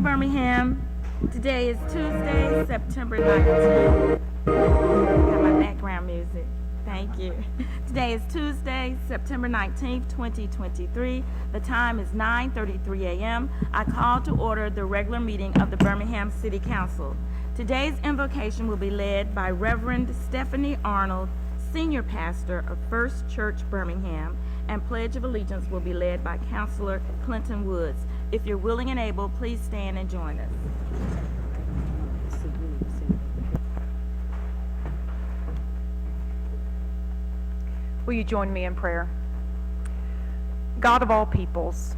morning, Birmingham. Today is Tuesday, September 19th. Got my background music. Thank you. Today is Tuesday, September 19th, 2023. The time is 9:33 a.m. I call to order the regular meeting of the Birmingham City Council. Today's invocation will be led by Reverend Stephanie Arnold, Senior Pastor of First Church Birmingham, and Pledge of Allegiance will be led by Counselor Clinton Woods. If you're willing and able, please stand and join us. Will you join me in prayer? God of all peoples,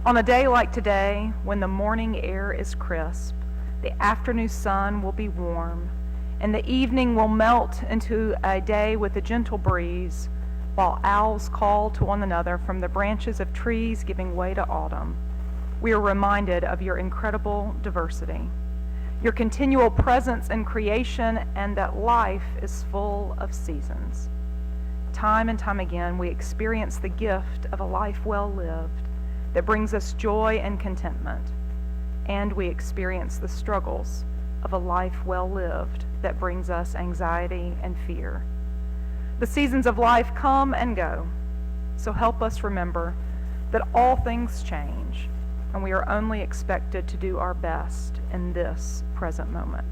on a day like today, when the morning air is crisp, the afternoon sun will be warm, and the evening will melt into a day with a gentle breeze, while owls call to one another from the branches of trees giving way to autumn, we are reminded of your incredible diversity, your continual presence in creation, and that life is full of seasons. Time and time again, we experience the gift of a life well lived that brings us joy and contentment, and we experience the struggles of a life well lived that brings us anxiety and fear. The seasons of life come and go, so help us remember that all things change, and we are only expected to do our best in this present moment.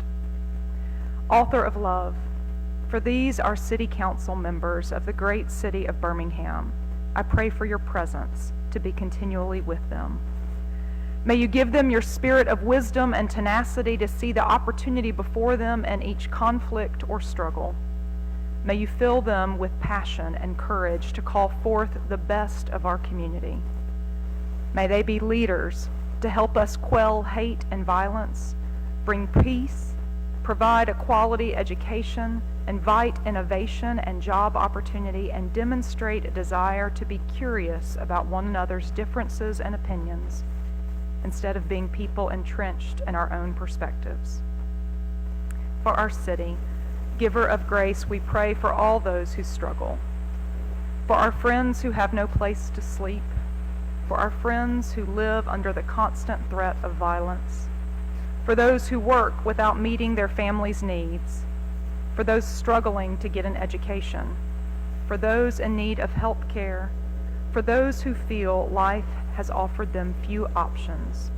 Author of love, for these our city council members of the great city of Birmingham, I pray for your presence to be continually with them. May you give them your spirit of wisdom and tenacity to see the opportunity before them in each conflict or struggle. May you fill them with passion and courage to call forth the best of our community. May they be leaders to help us quell hate and violence, bring peace, provide a quality education, invite innovation and job opportunity, and demonstrate a desire to be curious about one another's differences and opinions, instead of being people entrenched in our own perspectives. For our city, Giver of grace, we pray for all those who struggle, for our friends who have no place to sleep, for our friends who live under the constant threat of violence, for those who work without meeting their families' needs, for those struggling to get an education, for those in need of health care, for those who feel life has offered them few options.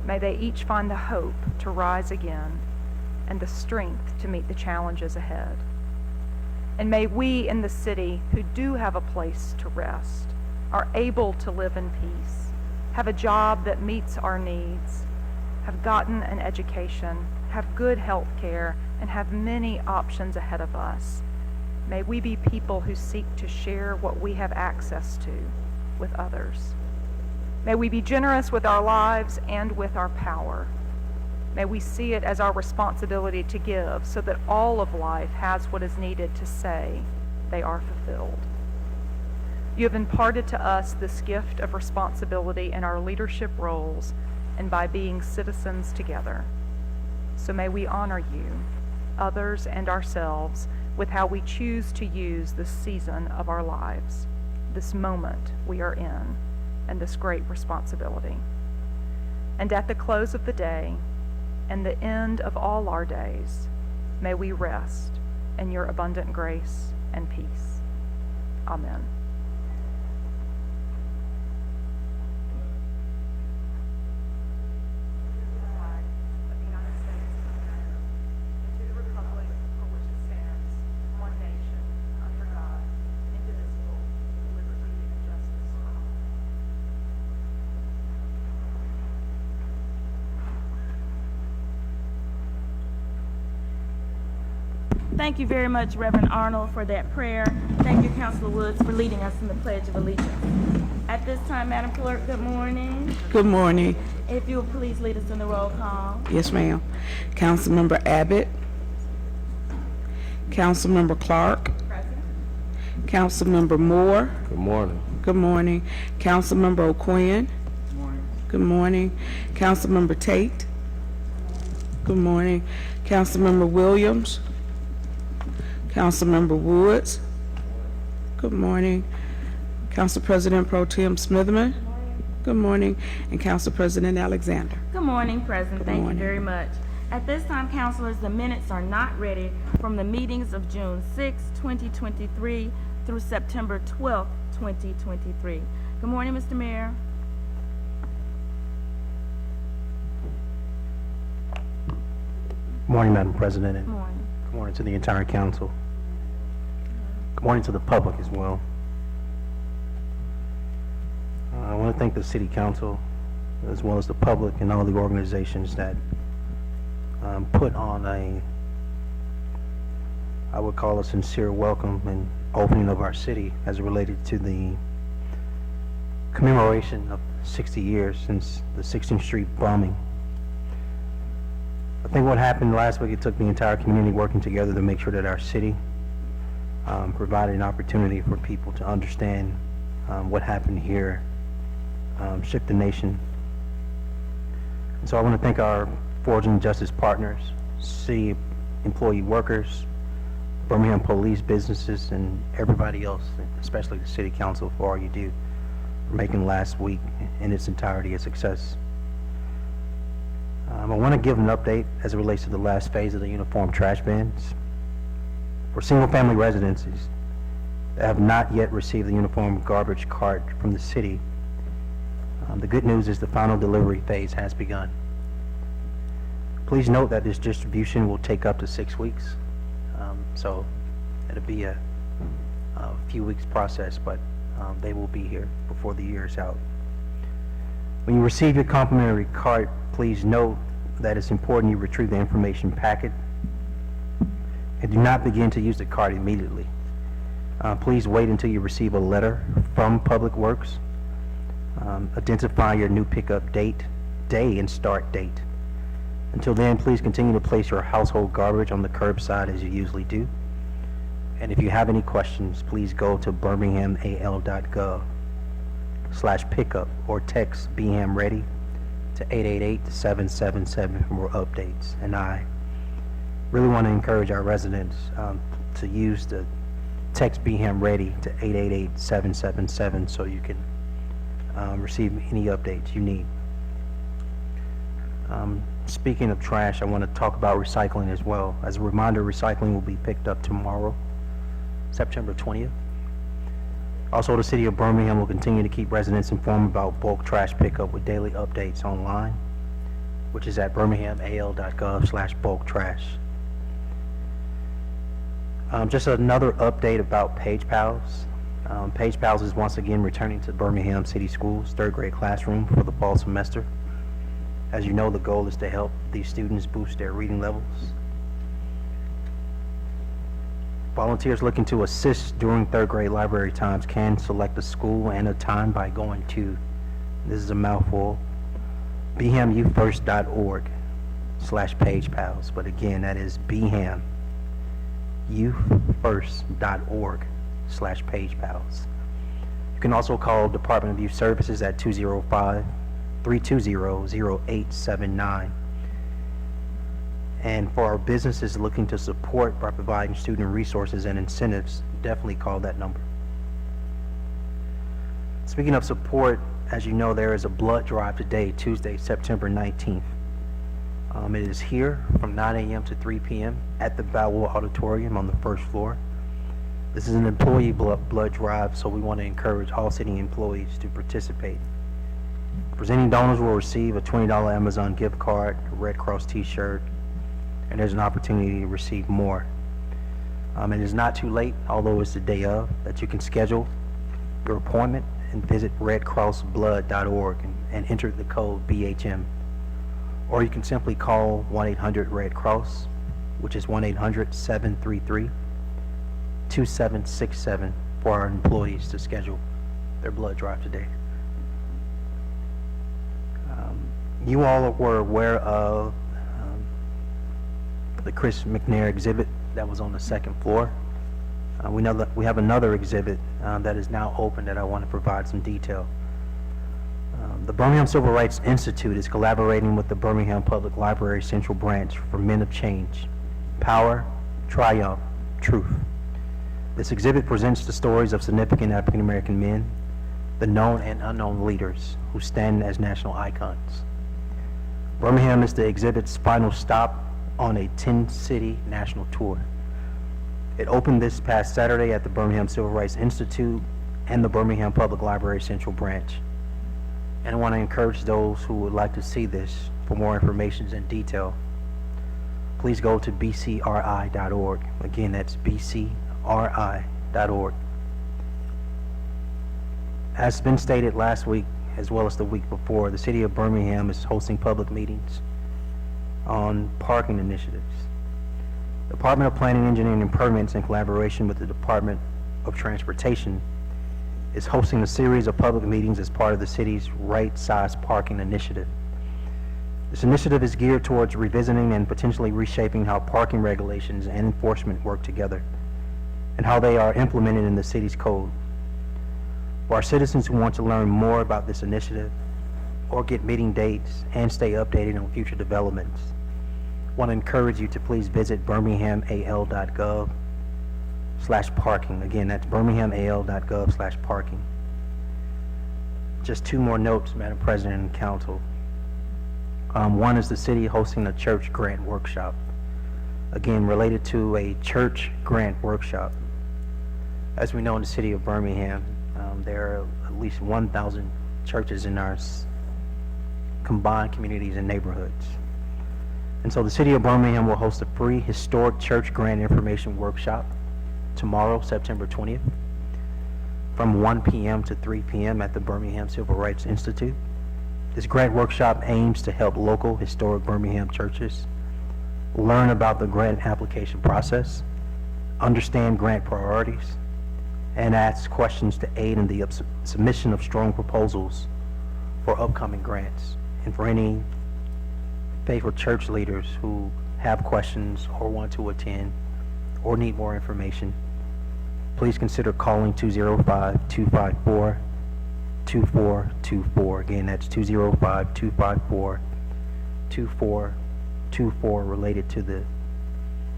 May they each find the hope to rise again and the strength to meet the challenges ahead. And may we in the city who do have a place to rest, are able to live in peace, have a job that meets our needs, have gotten an education, have good health care, and have many options ahead of us. May we be people who seek to share what we have access to with others. May we be generous with our lives and with our power. May we see it as our responsibility to give so that all of life has what is needed to say they are fulfilled. You have imparted to us this gift of responsibility in our leadership roles and by being citizens together. So may we honor you, others, and ourselves with how we choose to use this season of our lives, this moment we are in, and this great responsibility. And at the close of the day, and the end of all our days, may we rest in your abundant grace and peace. Amen. Thank you very much, Reverend Arnold, for that prayer. Thank you, Counselor Woods, for leading us in the Pledge of Allegiance. At this time, Madam Clerk, good morning. Good morning. If you will please lead us in the roll call. Yes, ma'am. Councilmember Abbott. Councilmember Clark. Present. Councilmember Moore. Good morning. Good morning. Councilmember O'Quinn. Good morning. Good morning. Councilmember Tate. Good morning. Councilmember Williams. Councilmember Woods. Good morning. Council President Pro Tem Smitherman. Good morning. And Council President Alexander. Good morning, President. Good Thank morning. you very much. At this time, councilors, the minutes are not ready from the meetings of June 6, 2023 through September 12, 2023. Good morning, Mr. Mayor. Good morning, Madam President, and Good morning. good morning to the entire council. Good morning to the public as well. I want to thank the city council as well as the public and all the organizations that put on I would call a sincere welcome and opening of our city as it related to the commemoration of 60 years since the 16th Street bombing. I think what happened last week, it took the entire community working together to make sure that our city provided an opportunity for people to understand what happened here, shook the nation. And so I want to thank our Forging Justice partners, city employee workers, Birmingham police, businesses, and everybody else, especially the city council, for all you do for making last week in its entirety a success. I want to give an update as it relates to the last phase of the uniform trash bans. For single-family residences that have not yet received the uniform garbage cart from the city, the good news is the final delivery phase has begun. Please note that this distribution will take up to 6 weeks, so it'll be a few weeks process, but they will be here before the year is out. When you receive your complimentary cart, please note that it's important you retrieve the information packet and do not begin to use the cart immediately. Please wait until you receive a letter from Public Works. Identify your new pickup day and start date. Until then, please continue to place your household garbage on the curbside as you usually do. And if you have any questions, please go to birminghamal.gov/pickup or text BHAM Ready to 888-777 for more updates. And I really want to encourage our residents to use the text BHAM Ready to 888-777 so you can receive any updates you need. Speaking of trash, I want to talk about recycling as well. As a reminder, recycling will be picked up tomorrow, September 20th. Also, the City of Birmingham will continue to keep residents informed about bulk trash pickup with daily updates online, which is at birminghamal.gov/bulk trash. Just another update about Page Pals. Page Pals is once again returning to Birmingham City Schools' third grade classroom for the fall semester. As you know, the goal is to help these students boost their reading levels. Volunteers looking to assist during third grade library times can select a school and a time by going to, this is a mouthful, bhamyoufirst.org/pagepals. But again, that is bhamyoufirst.org/pagepals. You can also call Department of Youth Services at 205-320-0879. And for our businesses looking to support by providing student resources and incentives, definitely call that number. Speaking of support, as you know, there is a blood drive today, Tuesday, September 19th. It is here from 9 a.m. to 3 p.m. at the Balboa Auditorium on the first floor. This is an employee blood drive, so we want to encourage all city employees to participate. Presenting donors will receive a $20 Amazon gift card, a Red Cross t-shirt, and there's an opportunity to receive more. It is not too late, although it's the day of, that you can schedule your appointment and visit redcrossblood.org and enter the code BHM. Or you can simply call 1-800-RED-CROSS, which is 1-800-733-2767 for our employees to schedule their blood drive today. You all were aware of the Chris McNair exhibit that was on the second floor. We know that we have another exhibit that is now open that I want to provide some detail. The Birmingham Civil Rights Institute is collaborating with the Birmingham Public Library Central Branch for Men of Change, Power, Triumph, Truth. This exhibit presents the stories of significant African American men, the known and unknown leaders who stand as national icons. Birmingham is the exhibit's final stop on a 10-city national tour. It opened this past Saturday at the Birmingham Civil Rights Institute and the Birmingham Public Library Central Branch. And I want to encourage those who would like to see this for more information and detail. Please go to bcri.org. Again, that's bcri.org. As been stated last week, as well as the week before, the City of Birmingham is hosting public meetings on parking initiatives. The Department of Planning, Engineering, and Permits, in collaboration with the Department of Transportation, is hosting a series of public meetings as part of the city's right-size parking initiative. This initiative is geared towards revisiting and potentially reshaping how parking regulations and enforcement work together, and how they are implemented in the city's code. For our citizens who want to learn more about this initiative or get meeting dates and stay updated on future developments, I want to encourage you to please visit birminghamal.gov/parking. Again, that's birminghamal.gov/parking. Just two more notes, Madam President and Council. One is the city hosting a church grant workshop. Again, related to a church grant workshop. As we know, in the city of Birmingham, there are at least 1,000 churches in our combined communities and neighborhoods. And so the city of Birmingham will host a free historic church grant information workshop tomorrow, September 20th, from 1 p.m. to 3 p.m. at the Birmingham Civil Rights Institute. This grant workshop aims to help local historic Birmingham churches learn about the grant application process, understand grant priorities, and ask questions to aid in the submission of strong proposals for upcoming grants. And for any faithful church leaders who have questions or want to attend or need more information, please consider calling 205-254-2424. Again, that's 205-254-2424 related to the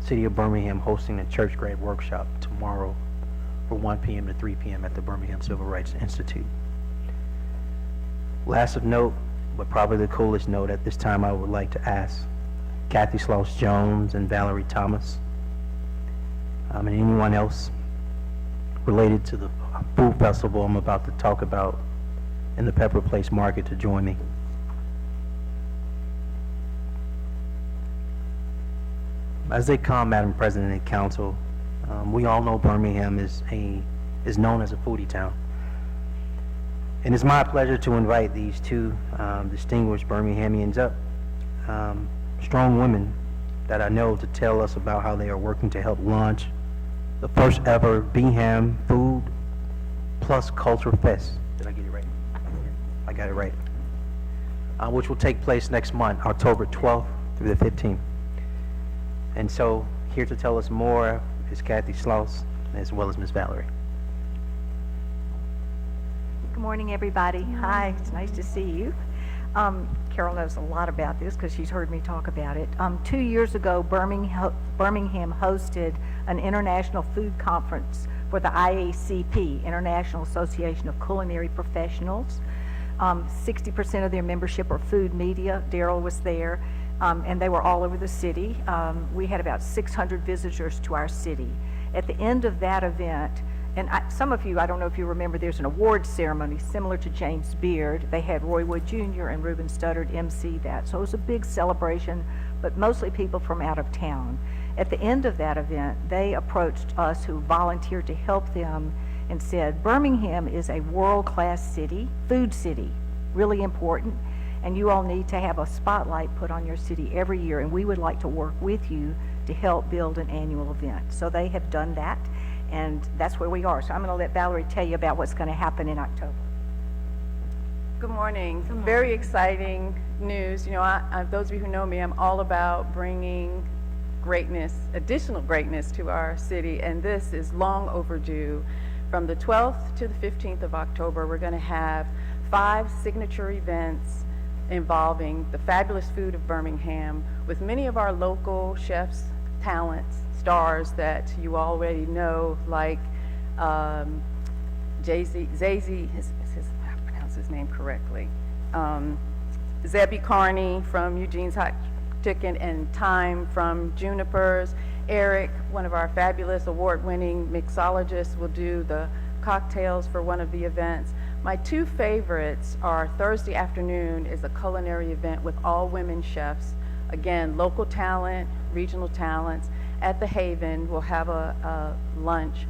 City of Birmingham hosting a church grant workshop tomorrow from 1 p.m. to 3 p.m. at the Birmingham Civil Rights Institute. Last of note, but probably the coolest note at this time, I would like to ask Kathy Sloss-Jones and Valerie Thomas, and anyone else related to the food festival I'm about to talk about in the Pepper Place Market to join me. As they come, Madam President and Council, we all know Birmingham is known as a foodie town. And it's my pleasure to invite these two distinguished Birminghamians up, strong women that I know, to tell us about how they are working to help launch the first ever Birmingham Food Plus Culture Fest. Did I get it right? I got it right. Which will take place next month, October 12th through the 15th. And so, here to tell us more is Kathy Sloss, as well as Ms. Valerie. Good morning, everybody. Hi, it's nice to see you. Carol knows a lot about this because she's heard me talk about it. 2 years ago, Birmingham hosted an international food conference for the IACP, International Association of Culinary Professionals. 60% of their membership are food media. Daryl was there, and they were all over the city. We had about 600 visitors to our city. At the end of that event, and some of you, I don't know if you remember, there's an awards ceremony similar to James Beard. They had Roy Wood Jr. and Reuben Studdard MC that. So it was a big celebration, but mostly people from out of town. At the end of that event, they approached us who volunteered to help them and said, Birmingham is a world-class city, food city, really important, and you all need to have a spotlight put on your city every year, and we would like to work with you to help build an annual event. So they have done that, and that's where we are. So I'm going to let Valerie tell you about what's going to happen in October. Good morning. Very exciting news. You know, those of you who know me, I'm all about bringing greatness, additional greatness to our city, and this is long overdue. From the 12th to the 15th of October, we're going to have 5 signature events involving the fabulous food of Birmingham with many of our local chefs, talents, stars that you already know, like Zazie, I pronounce his name correctly, Zebby Carney from Eugene's Hot Chicken, and Time from Junipers. Eric, one of our fabulous award-winning mixologists, will do the cocktails for one of the events. My two favorites are Thursday afternoon is a culinary event with all women chefs. Again, local talent, regional talents. At the Haven, we'll have a lunch.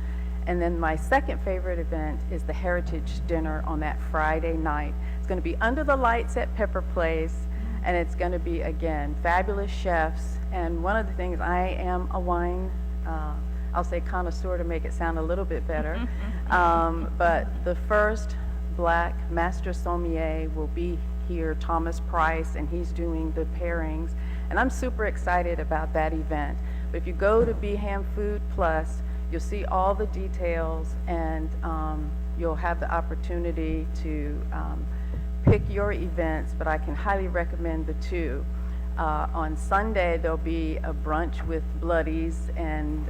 And then my second favorite event is the Heritage Dinner on that Friday night. It's going to be under the lights at Pepper Place, and it's going to be, again, fabulous chefs. And one of the things, I am a wine, I'll say connoisseur to make it sound a little bit better, but the first Black master sommelier will be here, Thomas Price, and he's doing the pairings. And I'm super excited about that event. But if you go to Birmingham Food Plus, you'll see all the details, and you'll have the opportunity to pick your events, but I can highly recommend the two. On Sunday, there'll be a brunch with bloodies and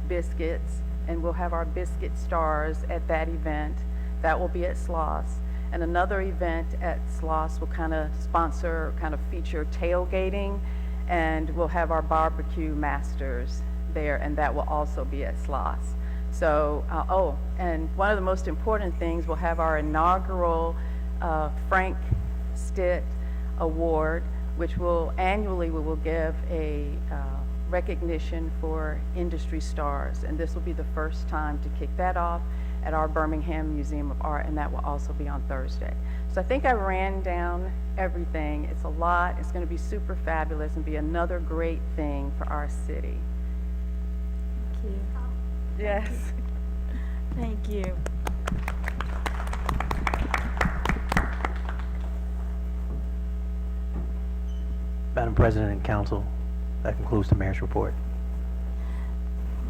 biscuits, and we'll have our biscuit stars at that event. That will be at Sloss. And another event at Sloss will kind of sponsor, kind of feature tailgating, and we'll have our barbecue masters there, and that will also be at Sloss. So, oh, and one of the most important things, we'll have our inaugural Frank Stitt Award, which will annually we will give a recognition for industry stars, and this will be the first time to kick that off at our Birmingham Museum of Art, and that will also be on Thursday. So I think I ran down everything. It's a lot. It's going to be super fabulous and be another great thing for our city. Thank you. Yes. Thank you. Madam President and Council, that concludes the mayor's report.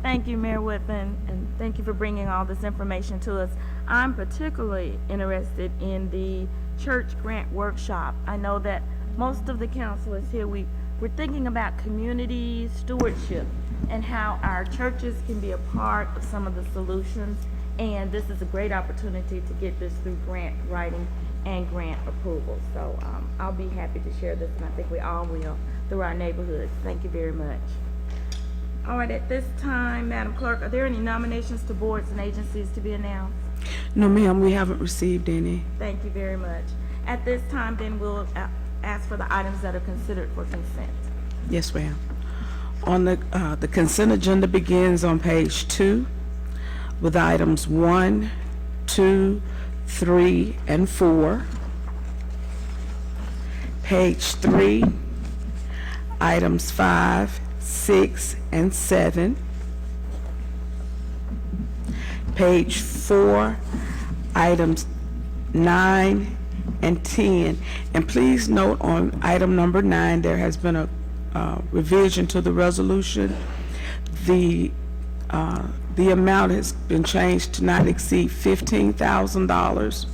Thank you, Mayor Whitman, and thank you for bringing all this information to us. I'm particularly interested in the church grant workshop. I know that most of the councilors here, we're thinking about community stewardship and how our churches can be a part of some of the solutions, and this is a great opportunity to get this through grant writing and grant approval. So I'll be happy to share this, and I think we all will, through our neighborhoods. Thank you very much. All right, at this time, Madam Clerk, are there any nominations to boards and agencies to be announced? No, ma'am, we haven't received any. Thank you very much. At this time, then, we'll ask for the items that are considered for consent. Yes, ma'am. On the consent agenda begins on page 2 with items 1, 2, 3, and 4. Page 3, items 5, 6, and 7. Page 4, items 9 and 10. And please note on item number 9, there has been a revision to the resolution. The amount has been changed to not exceed $15,000,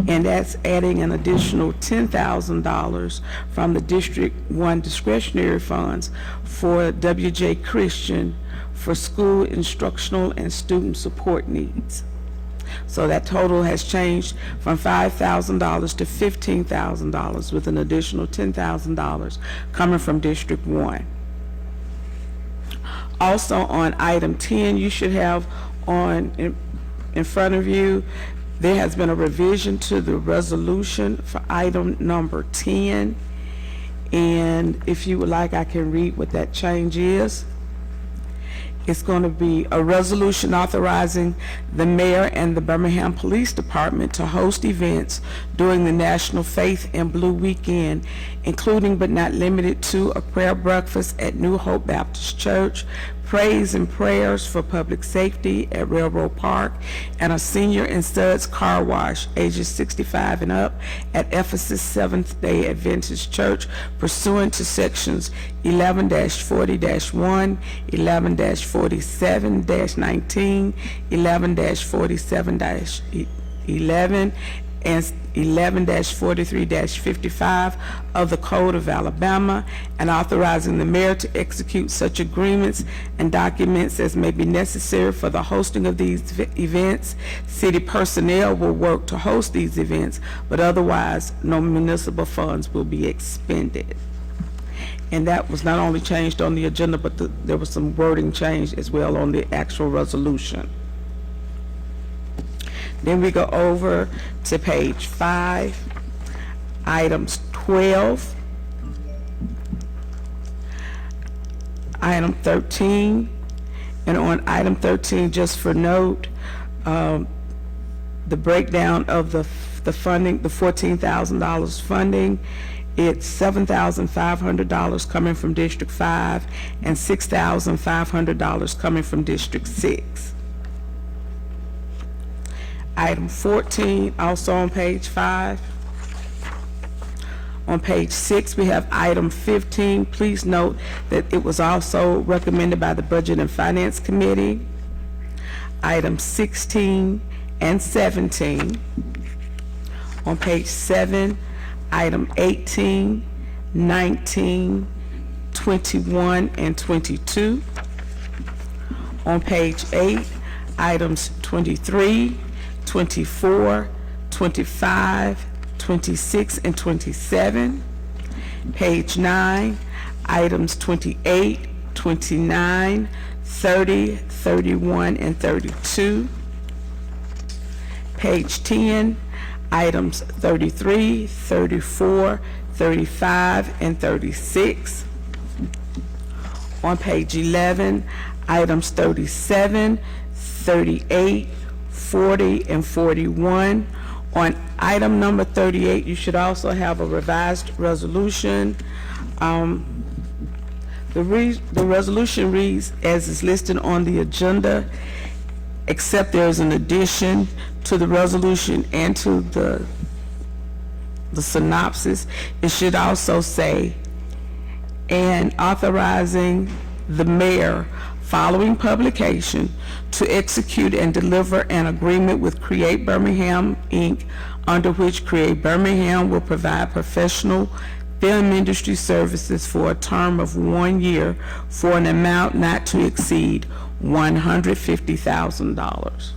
and that's adding an additional $10,000 from the District 1 discretionary funds for WJ Christian for school instructional and student support needs. So that total has changed from $5,000 to $15,000 with an additional $10,000 coming from District 1. Also on item 10, you should have in front of you, there has been a revision to the resolution for item number 10. And if you would like, I can read what that change is. It's going to be a resolution authorizing the mayor and the Birmingham Police Department to host events during the National Faith and Blue Weekend, including but not limited to a prayer breakfast at New Hope Baptist Church, praise and prayers for public safety at Railroad Park, and a senior and studs car wash ages 65 and up at Ephesus Seventh-day Adventist Church pursuant to sections 11-40-1, 11-47-19, 11-47-11, and 11-43-55 of the Code of Alabama, and authorizing the mayor to execute such agreements and documents as may be necessary for the hosting of these events. City personnel will work to host these events, but otherwise, no municipal funds will be expended. And that was not only changed on the agenda, but there was some wording change as well on the actual resolution. Then we go over to page 5, items 12, item 13, and on item 13, just for note, the breakdown of the funding, the $14,000 funding, it's $7,500 coming from District 5 and $6,500 coming from District 6. Item 14, also on page 5. On page 6, we have item 15. Please note that it was also recommended by the Budget and Finance Committee. Item 16 and 17. On page 7, item 18, 19, 21, and 22. On page 8, items 23, 24, 25, 26, and 27. Page 9, items 28, 29, 30, 31, and 32. Page 10, items 33, 34, 35, and 36. On page 11, items 37, 38, 40, and 41. On item number 38, you should also have a revised resolution. The resolution reads as is listed on the agenda, except there's an addition to the resolution and to the synopsis. It should also say, and authorizing the mayor following publication to execute and deliver an agreement with Create Birmingham, Inc., under which Create Birmingham will provide professional film industry services for a term of 1 year for an amount not to exceed $150,000.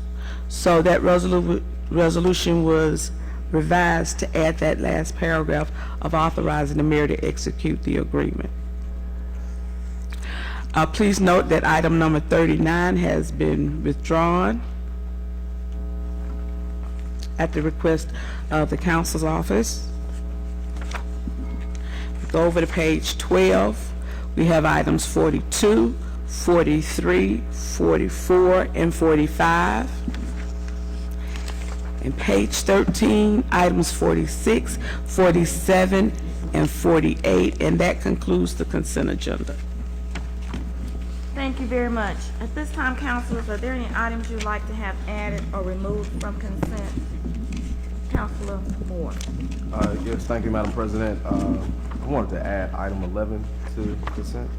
So that resolution was revised to add that last paragraph of authorizing the mayor to execute the agreement. Please note that item number 39 has been withdrawn at the request of the council's office. Go over to page 12. We have items 42, 43, 44, and 45. And page 13, items 46, 47, and 48. And that concludes the consent agenda. Thank you very much. At this time, councilors, are there any items you'd like to have added or removed from consent? Councilor Moore. Yes, thank you, Madam President. I wanted to add item 11 to consent.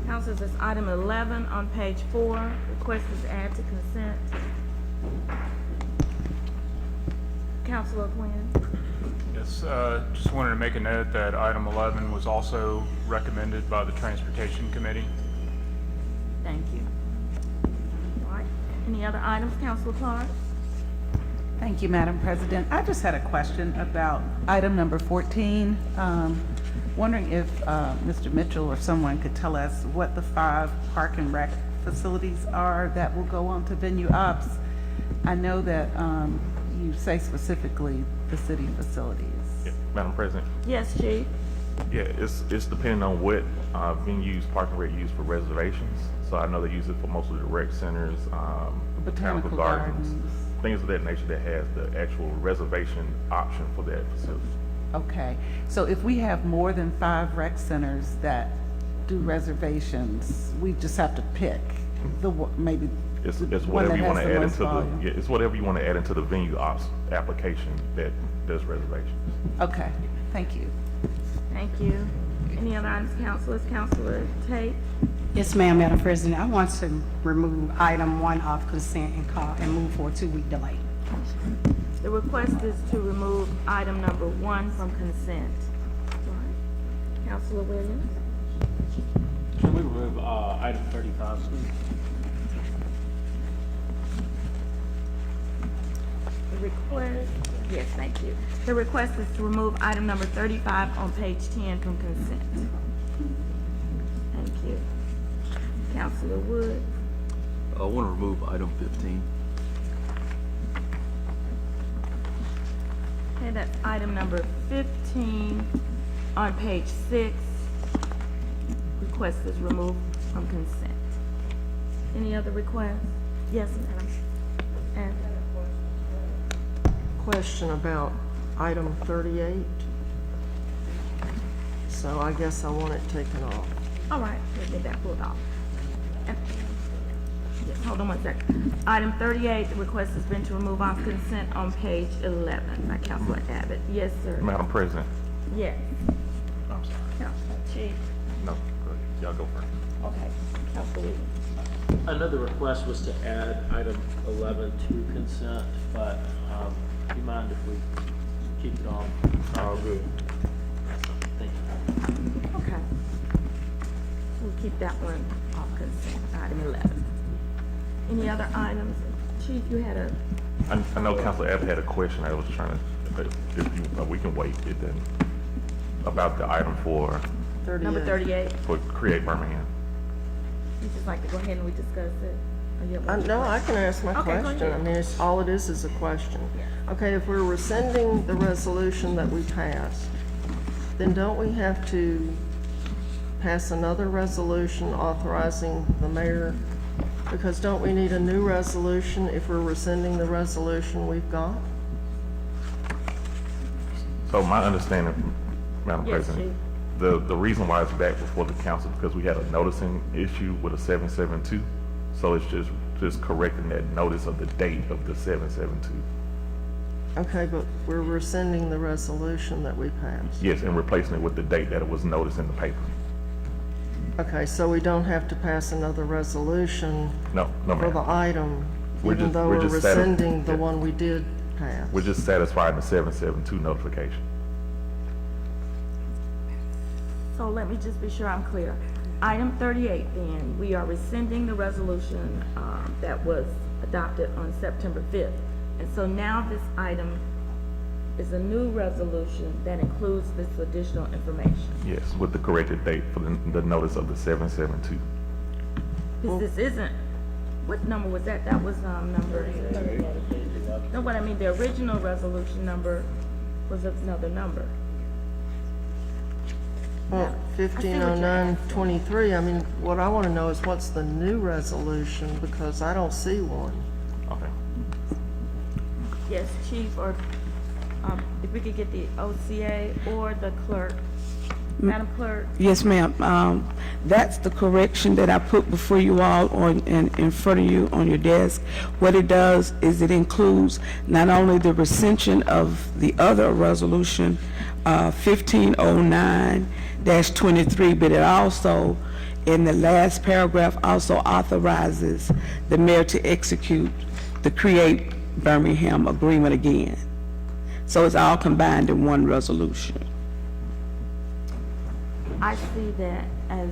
Councilors, it's item 11 on page 4. Request is add to consent. Councilor Quinn. Yes, just wanted to make a note that item 11 was also recommended by the Transportation Committee. Thank you. All right. Any other items, Councilor Clark? Thank you, Madam President. I just had a question about item number 14. Wondering if Mr. Mitchell or someone could tell us what the 5 park and rec facilities are that will go on to venue ops. I know that you say specifically the city facilities. Yeah, Madam President. Yes, Chief. Yeah, it's depending on what venues Park and Rec use for reservations. So I know they use it for mostly the rec centers, botanical gardens, things of that nature that has the actual reservation option for that facility. Okay, so if we have more than 5 rec centers that do reservations, we just have to pick the maybe It's the one whatever that you has want to the add most into volume. the, yeah, it's whatever you want to add into the venue ops application that does reservations. Okay, thank you. Thank you. Any other items, councilors? Councilor Tate? Yes, ma'am, Madam President. I want to remove item 1 off consent and move for a 2-week delay. The request is to remove item number 1 from consent. Councilor Williams? Can we remove item 35, please? The request, yes, thank you. The request is to remove item number 35 on page 10 from consent. Thank you. Councilor Wood? I want to remove item 15. Okay, that's item number 15 on page 6. Request is removed from consent. Any other requests? Yes, madam. And Question about item 38. So I guess I want it taken off. all right, we'll get that pulled off. And- yes, hold on one second. Item 38, the request has been to remove off consent on page 11 by Councilor Abbott. Yes, sir. Madam President, Yes. I'm sorry. Councilor Chief. No, go ahead. Y'all go first. Okay. Councilor Williams. Another request was to add item 11 to consent, but do you mind if we keep it on? All good. Thank you. Okay. We'll keep that one off consent, item 11. Any other items? Chief, you had a, I know Councilor Abbott had a question. I was trying to, if you, we can wait it then, about the item for 38. number 38. Create Birmingham. You just like to go ahead and we discuss it? Or you have a- No, I can ask my Okay, go question. I ahead. mean, all it is a question. Okay, if we're rescinding the resolution that we passed, then don't we have to pass another resolution authorizing the mayor? Because don't we need a new resolution if we're rescinding the resolution we've got? So my understanding, Madam Yes, President, the reason why it's back before the council, because we had a noticing issue with a 772. So it's just correcting that notice of the date of the 772. Okay, but we're rescinding the resolution that we passed. Yes, and replacing it with the date that it was noticed in the paper. Okay, so we don't have to pass another resolution No, no for the ma'am. item, We're even just- though we're we're just satis- rescinding the yeah. one we did pass. We're just satisfying the 772 notification. So let me just be sure I'm clear. Item 38 then, we are rescinding the resolution that was adopted on September 5th. And so now this item is a new resolution that includes this additional information. Yes, with the corrected date for the notice of the 772. Because this isn't, what number was that? That was number 38. No, what I mean, the original resolution number was another number. Well, I see what you're 150923, I mean, what I want to know is what's the new resolution, because I don't see one. Okay. Yes, Chief, or if we could get the OCA or the clerk. Madam Clerk, Yes, ma'am. That's the correction that I put before you all in front of you on your desk. What it does is it includes not only the rescission of the other resolution, 1509-23, but it also, in the last paragraph, also authorizes the mayor to execute the Create Birmingham agreement again. So it's all combined in one resolution. I see that as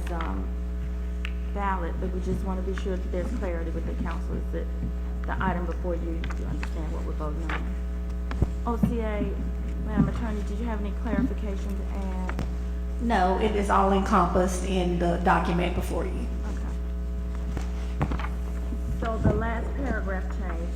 valid, but we just want to be sure that there's clarity with the council. Is that the item before you, you understand what we're voting on? OCA, Madam Attorney, did you have any clarification to add? No, it is all encompassed in the document before you. Okay. So the last paragraph change,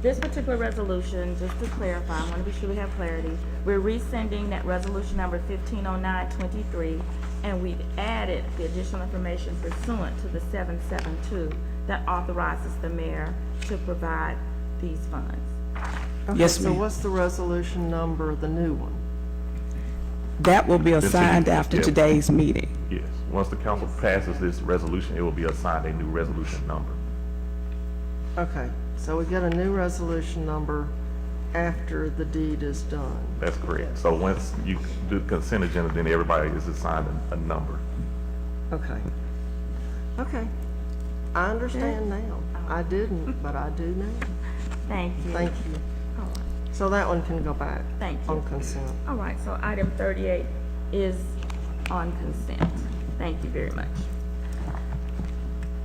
this particular resolution, just to clarify, I want to be sure we have clarity. We're rescinding that resolution number 1509-23, and we've added the additional information pursuant to the 772 that authorizes the mayor to provide these funds. Okay, Yes, so ma'am. what's the resolution number, the new one? That will be assigned after yeah. today's meeting. Yes. Once the council passes this resolution, it will be assigned a new resolution number. Okay, so we get a new resolution number after the deed is done. That's correct. So once you do the consent agenda, then everybody is assigned a number. Okay. Okay. I understand now. I didn't, but I do now. Thank you. Thank you. All right. So that one can go back. Thank you. On consent. All right, so item 38 is on consent. Thank you very much.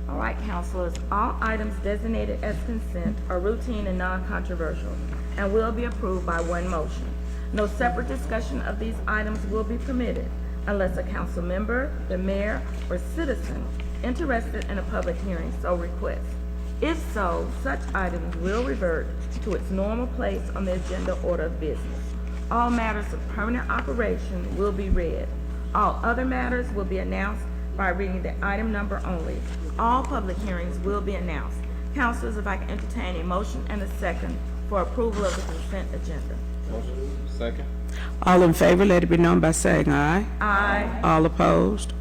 All right, councilors, all items designated as consent are routine and non-controversial and will be approved by one motion. No separate discussion of these items will be permitted unless a council member, the mayor, or citizen interested in a public hearing so requests. If so, such items will revert to its normal place on the agenda order of business. All matters of permanent operation will be read. All other matters will be announced by reading the item number only. All public hearings will be announced. Councilors, if I can entertain a motion and a second for approval of the consent agenda. Second. All in favor, let it be known by saying aye. Aye. All opposed?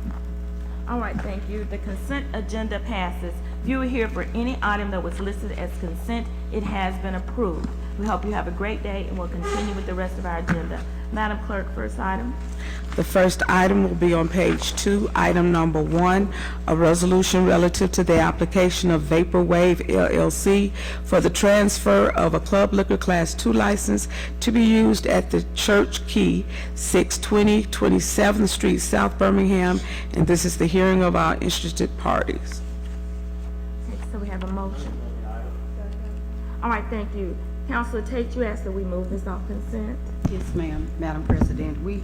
All right, thank you. The consent agenda passes. If you are here for any item that was listed as consent, it has been approved. We hope you have a great day, and we'll continue with the rest of our agenda. Madam Clerk, first item. The first item will be on page 2, item number 1, a resolution relative to the application of Vaporwave LLC for the transfer of a club liquor Class 2 license to be used at the Church Key, 620 27th Street, South Birmingham, and this is the hearing of our interested parties. Okay, so we have a motion. All right, thank you. Councilor Tate, you asked that we move this off consent. Yes, ma'am, Madam President. We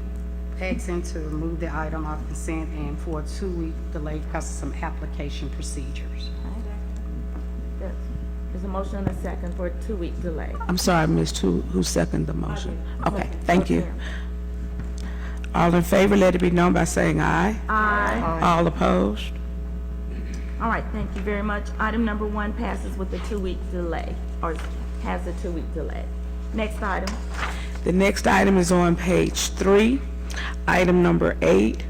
asking to move the item off consent and for a 2-week delay because of some application procedures. There's a motion and a second for a 2-week delay. I'm sorry, Ms. who seconded the motion? Okay, thank you. All in favor, let it be known by saying aye. Aye. All opposed? All right, thank you very much. Item number 1 passes with a 2-week delay, or has a 2-week delay. Next item. The next item is on page 3, item number 8,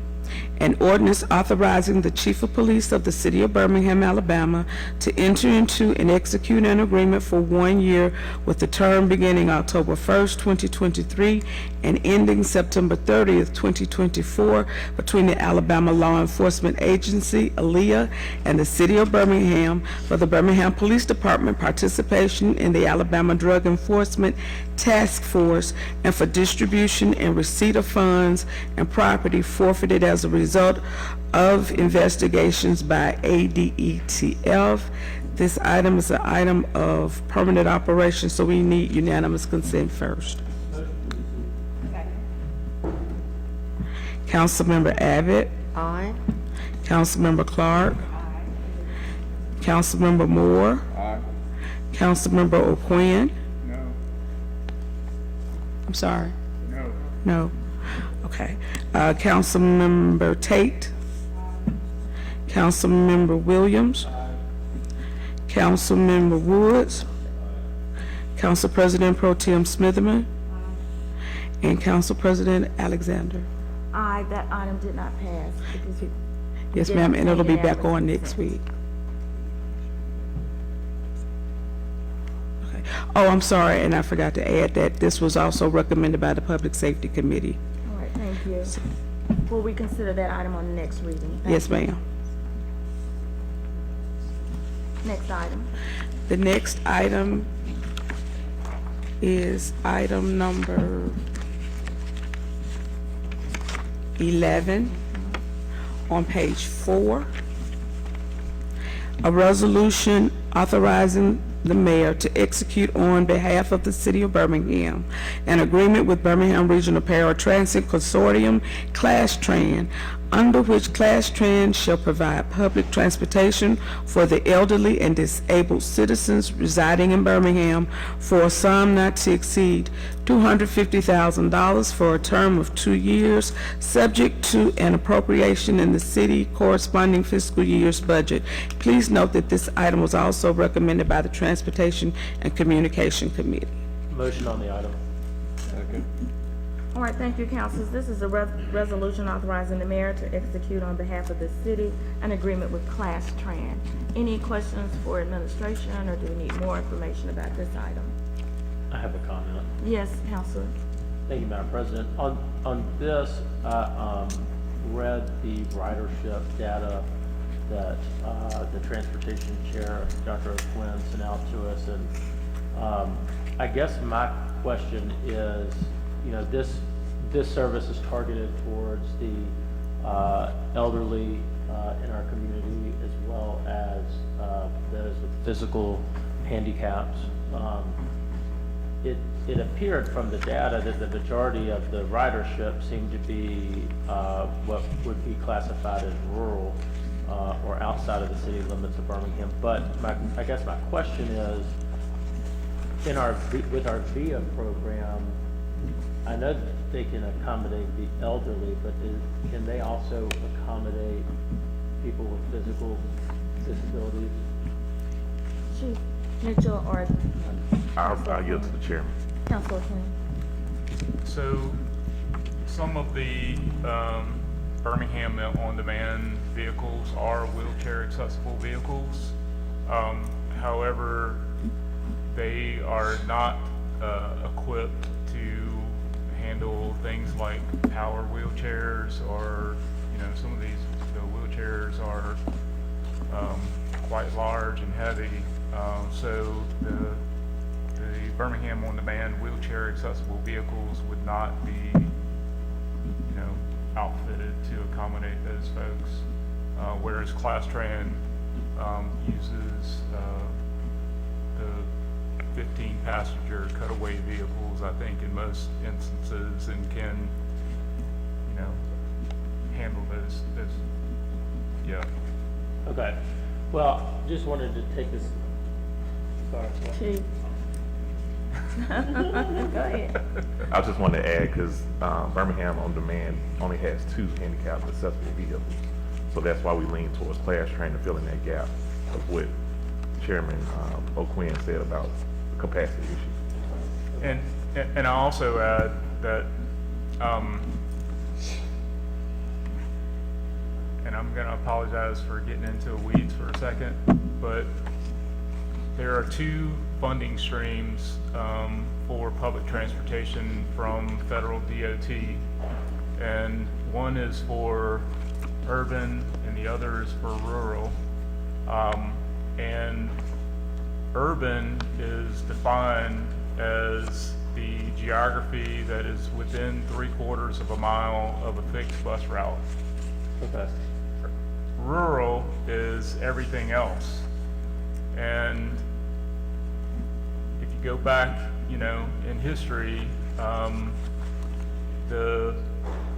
an ordinance authorizing the chief of police of the city of Birmingham, Alabama, to enter into and execute an agreement for 1 year with the term beginning October 1st, 2023, and ending September 30th, 2024, between the Alabama Law Enforcement Agency, ALEA, and the city of Birmingham for the Birmingham Police Department participation in the Alabama Drug Enforcement Task Force, and for distribution and receipt of funds and property forfeited as a result of investigations by ADETF. This item is an item of permanent operation, so we need unanimous consent first. Councilmember Abbott. Aye. Councilmember Clark. Councilmember Moore. Aye. Councilmember O'Quinn. No. I'm sorry. No. No. Okay. Councilmember Tate. Councilmember Williams. Councilmember Woods. Council President Pro Tem Smitherman. And Council President Alexander. Aye, that item did not pass because we Yes, didn't ma'am, and it'll be take back it on as next consent. week. Okay. Oh, I'm sorry, and I forgot to add that this was also recommended by the Public Safety Committee. All right, thank you. We'll reconsider that item on the next reading. Thank Yes, you. ma'am. Next item. The next item is item number 11 on page 4. A resolution authorizing the mayor to execute on behalf of the city of Birmingham an agreement with Birmingham Regional Paratransit Consortium, Class Tran, under which Class Tran shall provide public transportation for the elderly and disabled citizens residing in Birmingham for a sum not to exceed $250,000 for a term of 2 years, subject to an appropriation in the city corresponding fiscal year's budget. Please note that this item was also recommended by the Transportation and Communication Committee. Motion on the item. Second. All right, thank you, councilors. This is a resolution authorizing the mayor to execute on behalf of the city an agreement with Class Tran. Any questions for administration, or do we need more information about this item? I have a comment. Yes, councilor. Thank you, Madam President. On this, I read the ridership data that the transportation chair, Dr. O'Quinn, sent out to us. And I guess my question is, you know, this service is targeted towards the elderly in our community, as well as those with physical handicaps. It appeared from the data that the majority of the ridership seemed to be what would be classified as rural or outside of the city limits of Birmingham. But I guess my question is, with our VIA program, I know that they can accommodate the elderly, but can they also accommodate people with physical disabilities? Chief Mitchell or I'll yield to the chairman. Councilor Quinn. So some of the Birmingham on-demand vehicles are wheelchair accessible vehicles. However, they are not equipped to handle things like power wheelchairs, or, you know, some of the wheelchairs are quite large and heavy. So the Birmingham on-demand wheelchair accessible vehicles would not be, you know, outfitted to accommodate those folks. Whereas Class-Tran uses the 15-passenger cutaway vehicles, I think, in most instances, and can, you know, handle those, yeah. Okay. Well, just wanted to take this. Sorry. Chief. Go ahead. I just wanted to add, because Birmingham On Demand only has 2 handicapped accessible vehicles. So that's why we lean towards Class-Tran to fill in that gap of what Chairman O'Quinn said about the capacity issue. And I also add that, and I'm going to apologize for getting into the weeds for a second, but there are 2 funding streams for public transportation from federal DOT, and one is for urban and the other is for rural. And urban is defined as the geography that is within 3/4 of a mile of a fixed bus route. Okay. Rural is everything else. And if you go back, you know, in history, the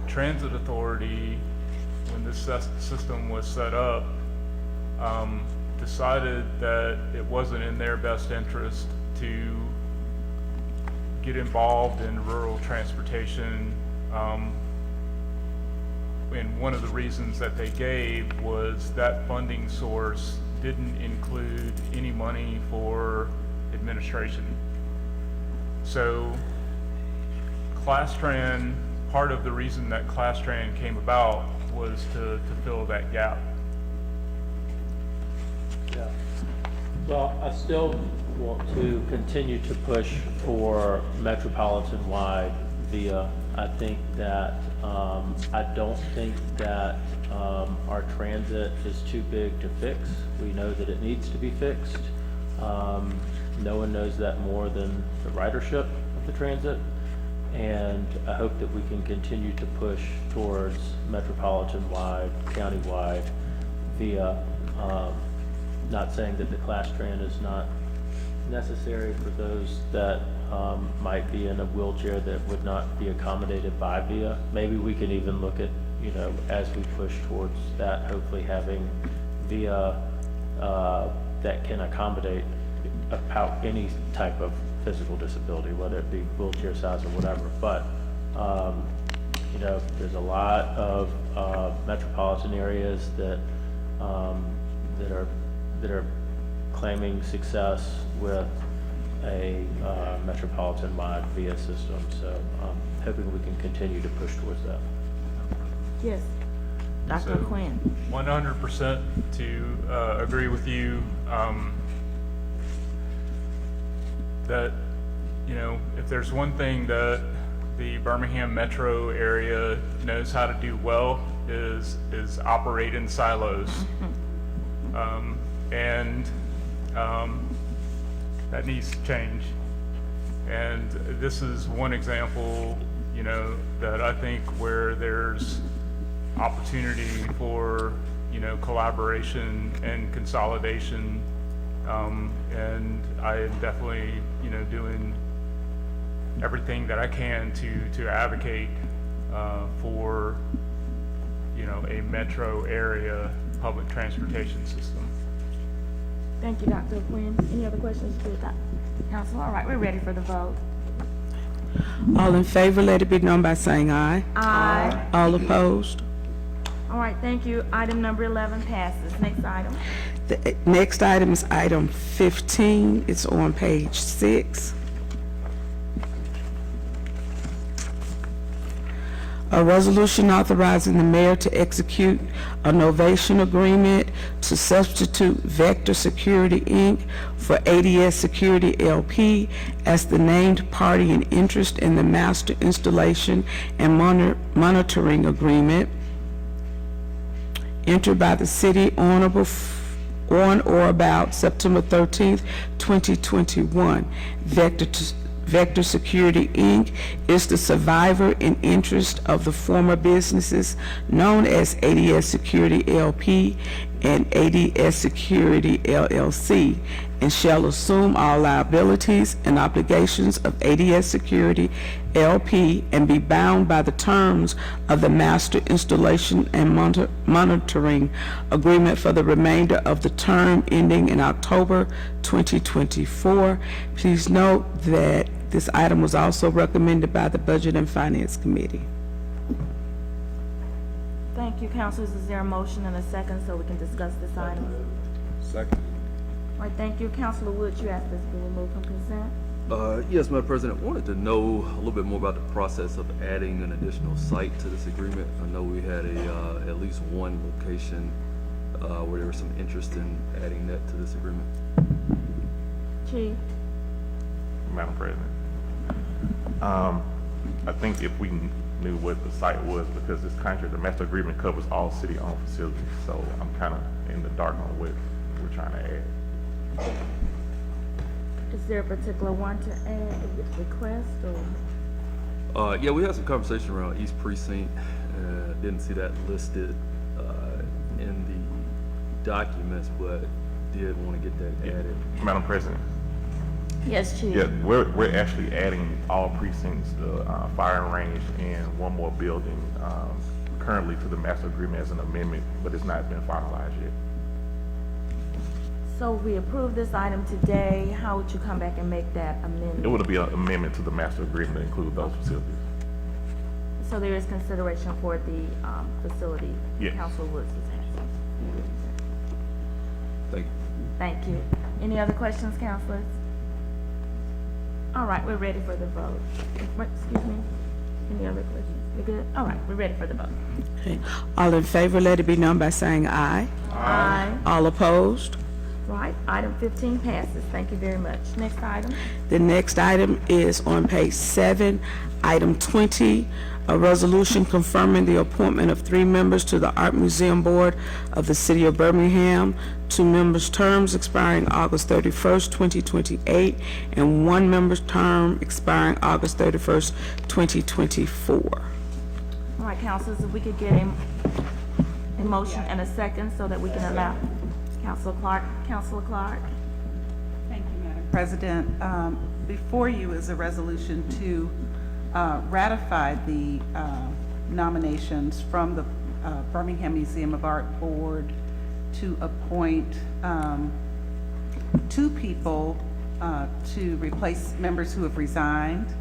transit authority, when this system was set up, decided that it wasn't in their best interest to get involved in rural transportation. And one of the reasons that they gave was that funding source didn't include any money for administration. So Class-Tran, part of the reason that Class-Tran came about was to fill that gap. Yeah. Well, I still want to continue to push for metropolitan-wide VIA. I think that, I don't think that our transit is too big to fix. We know that it needs to be fixed. No one knows that more than the ridership of the transit. And I hope that we can continue to push towards metropolitan-wide, county-wide VIA. Not saying that the Class-Tran is not necessary for those that might be in a wheelchair that would not be accommodated by VIA. Maybe we can even look at, you know, as we push towards that, hopefully having VIA that can accommodate about any type of physical disability, whether it be wheelchair size or whatever. But, you know, there's a lot of metropolitan areas that that are claiming success with a metropolitan-wide VIA system. So I'm hoping we can continue to push towards that. Yes. Dr. So, Quinn. 100% to agree with you. That, you know, if there's one thing that the Birmingham metro area knows how to do well is operate in silos. and that needs to change. And this is one example, you know, that I think where there's opportunity for, you know, collaboration and consolidation. And I am definitely, you know, doing everything that I can to advocate for, you know, a metro area public transportation system. Thank you, Dr. Quinn. Any other questions for the council? All right, we're ready for the vote. All in favor, let it be known by saying aye. Aye. All opposed? All right, thank you. Item number 11 passes. Next item. The next item is item 15. It's on page 6. A resolution authorizing the mayor to execute a novation agreement to substitute Vector Security, Inc. for ADS Security LP as the named party in interest in the master installation and monitoring agreement entered by the city on or about September 13th, 2021. Vector Security, Inc. is the survivor in interest of the former businesses known as ADS Security LP and ADS Security LLC, and shall assume all liabilities and obligations of ADS Security LP and be bound by the terms of the Master Installation and Monitoring Agreement for the remainder of the term ending in October 2024. Please note that this item was also recommended by the Budget and Finance Committee. Thank you, councilors. Is there a motion and a second so we can discuss this item? Second. All right, thank you. Councilor Woods, you asked this to be removed from consent. Yes, Madam President, I wanted to know a little bit more about the process of adding an additional site to this agreement. I know we had at least one location where there was some interest in adding that to this agreement. Chief. Madam President. I think if we knew what the site was, because this contract, the master agreement covers all city-owned facilities, so I'm kind of in the dark on what we're trying to add. Is there a particular one to add, a request, or? Yeah, we had some conversation around East Precinct. Didn't see that listed in the documents, but did want to get that added. Madam President. Yes, Chief. Yeah, we're actually adding all precincts, the firing range, and one more building currently to the master agreement as an amendment, but it's not been finalized yet. So we approve this item today. How would you come back and make that amendment? It would be an amendment to the master agreement to include those facilities. So there is consideration for the facility? Yes. Councilor Woods is asking. Thank you. Thank you. Any other questions, councilors? All right, we're ready for the vote. Excuse me? Any other questions? We good? All right, we're ready for the vote. Okay. All in favor, let it be known by saying aye. Aye. All opposed? Right, item 15 passes. Thank you very much. Next item. The next item is on page 7, item 20, a resolution confirming the appointment of 3 members to the Art Museum Board of the City of Birmingham, 2 members' terms expiring August 31st, 2028, and 1 member's term expiring August 31st, 2024. All right, councilors, if we could get a motion and a second so that we can allow Councilor Clark. Councilor Clark. Thank you, Madam President. Before you is a resolution to ratify the nominations from the Birmingham Museum of Art Board to appoint 2 people to replace members who have resigned,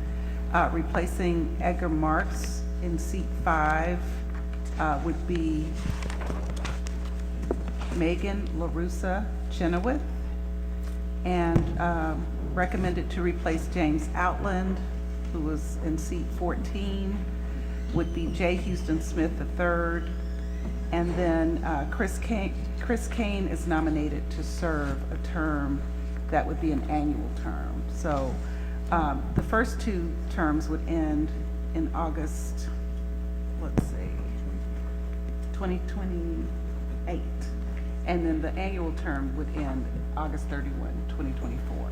replacing Edgar Marks in seat 5 would be Megan LaRussa Chenoweth, and recommended to replace James Outland, who was in seat 14, would be J. Houston Smith III, and then Chris Kane is nominated to serve a term that would be an annual term. So the first 2 terms would end in August, let's see, 2028. and then the annual term would end August 31, 2024.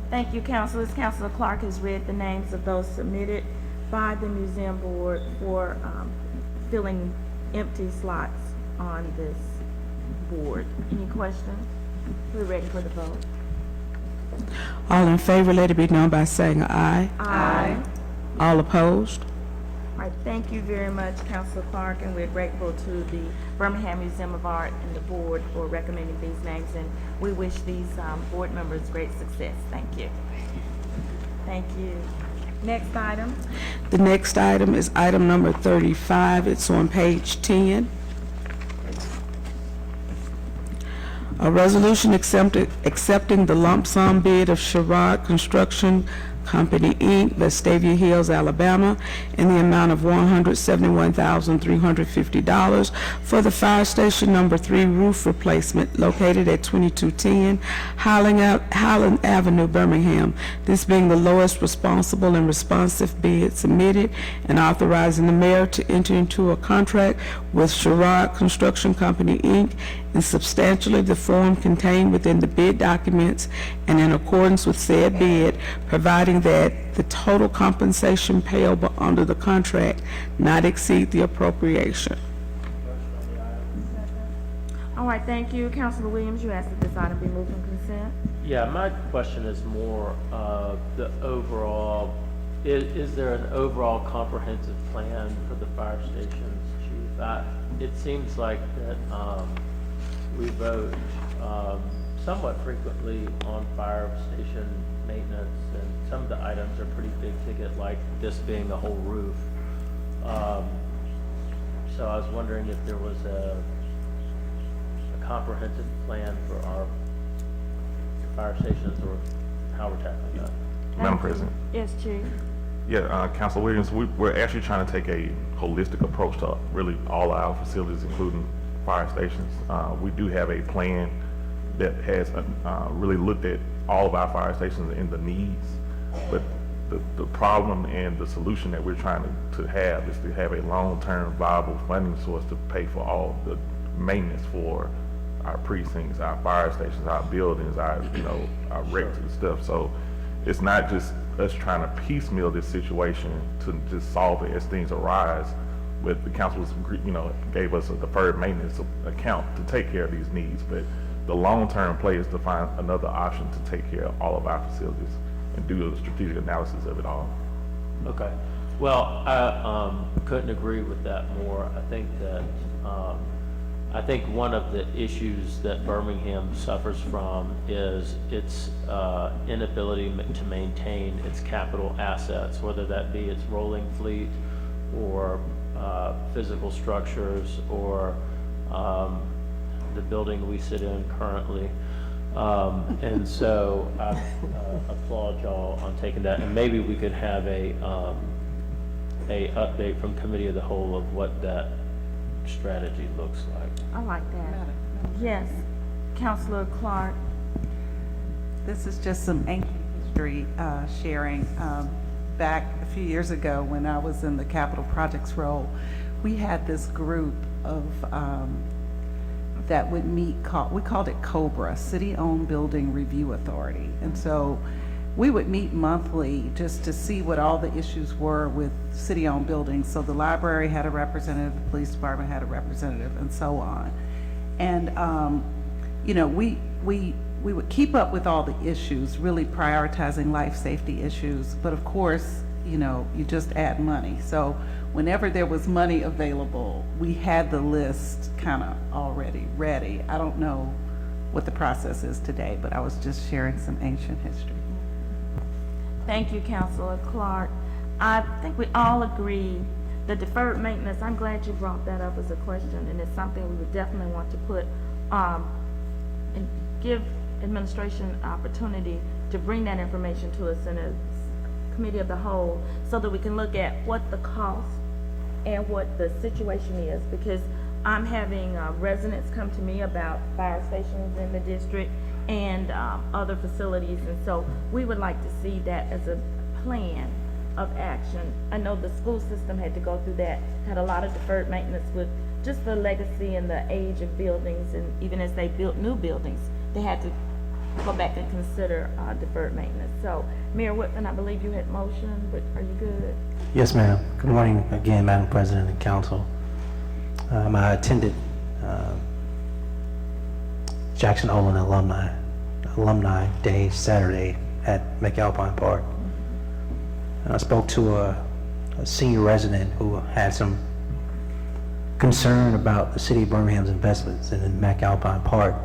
Thank you, councilors. Councilor Clark has read the names of those submitted by the museum board for filling empty slots on this board. Any questions? We're ready for the vote. All in favor, let it be known by saying aye. Aye. All opposed? All right, thank you very much, Councilor Clark, and we're grateful to the Birmingham Museum of Art and the board for recommending these names, and we wish these board members great success. Thank you. Thank you. Next item. The next item is item number 35. It's on page 10. A resolution accepting the lump sum bid of Sherrod Construction Company, Inc., Vestavia Hills, Alabama, in the amount of $171,350 for the Fire Station Number 3 roof replacement located at 2210 Highland Avenue, Birmingham, this being the lowest responsible and responsive bid submitted, and authorizing the mayor to enter into a contract with Sherrod Construction Company, Inc., in substantially the form contained within the bid documents and in accordance with said bid, providing that the total compensation payable under the contract not exceed the appropriation. All right, thank you. Councilor Williams, you asked that this item be moved on consent. Yeah, my question is more the overall, is there an overall comprehensive plan for the fire stations, Chief? It seems like that we vote somewhat frequently on fire station maintenance, and some of the items are pretty big ticket, like this being the whole roof. So I was wondering if there was a comprehensive plan for our fire stations, or how we're tackling that. Madam President. Yes, Chief. Yeah, Councilor Williams, we're actually trying to take a holistic approach to really all our facilities, including fire stations. We do have a plan that has really looked at all of our fire stations and the needs, but the problem and the solution that we're trying to have is to have a long-term viable funding source to pay for all the maintenance for our precincts, our fire stations, our buildings, our wrecks and stuff. So it's not just us trying to piecemeal this situation to just solve it as things arise. With the council, gave us a deferred maintenance account to take care of these needs, but the long-term play is to find another option to take care of all of our facilities and do a strategic analysis of it all. Okay. Well, I couldn't agree with that more. I think that I think one of the issues that Birmingham suffers from is its inability to maintain its capital assets, whether that be its rolling fleet or physical structures or the building we sit in currently. And so I applaud y'all on taking that, and maybe we could have a update from Committee of the Whole of what that strategy looks like. I like that. Yes, Councilor Clark. This is just some ancient history sharing. Back a few years ago when I was in the capital projects role, we had this group of that would meet, we called it COBRA, City-Owned Building Review Authority. And so we would meet monthly just to see what all the issues were with city-owned buildings. So the library had a representative, the police department had a representative, and so on. And we would keep up with all the issues, really prioritizing life safety issues. But of course, you just add money. So whenever there was money available, we had the list kind of already ready. I don't know what the process is today, but I was just sharing some ancient history. Thank you, Councilor Clark. I think we all agree the deferred maintenance, I'm glad you brought that up as a question, and it's something we would definitely want to put and give administration an opportunity to bring that information to us in a Committee of the Whole, so that we can look at what the cost and what the situation is, because I'm having residents come to me about fire stations in the district and other facilities, and so we would like to see that as a plan of action. I know the school system had to go through that, had a lot of deferred maintenance with just the legacy and the age of buildings, and even as they built new buildings, they had to go back and consider deferred maintenance. So, Mayor Whitman, I believe you had motion, but are you good? Yes, ma'am. Good morning again, Madam President and Council. I attended Jackson Olin Alumni Day Saturday at McAlpine Park. And I spoke to a senior resident who had some concern about the city of Birmingham's investments in McAlpine Park.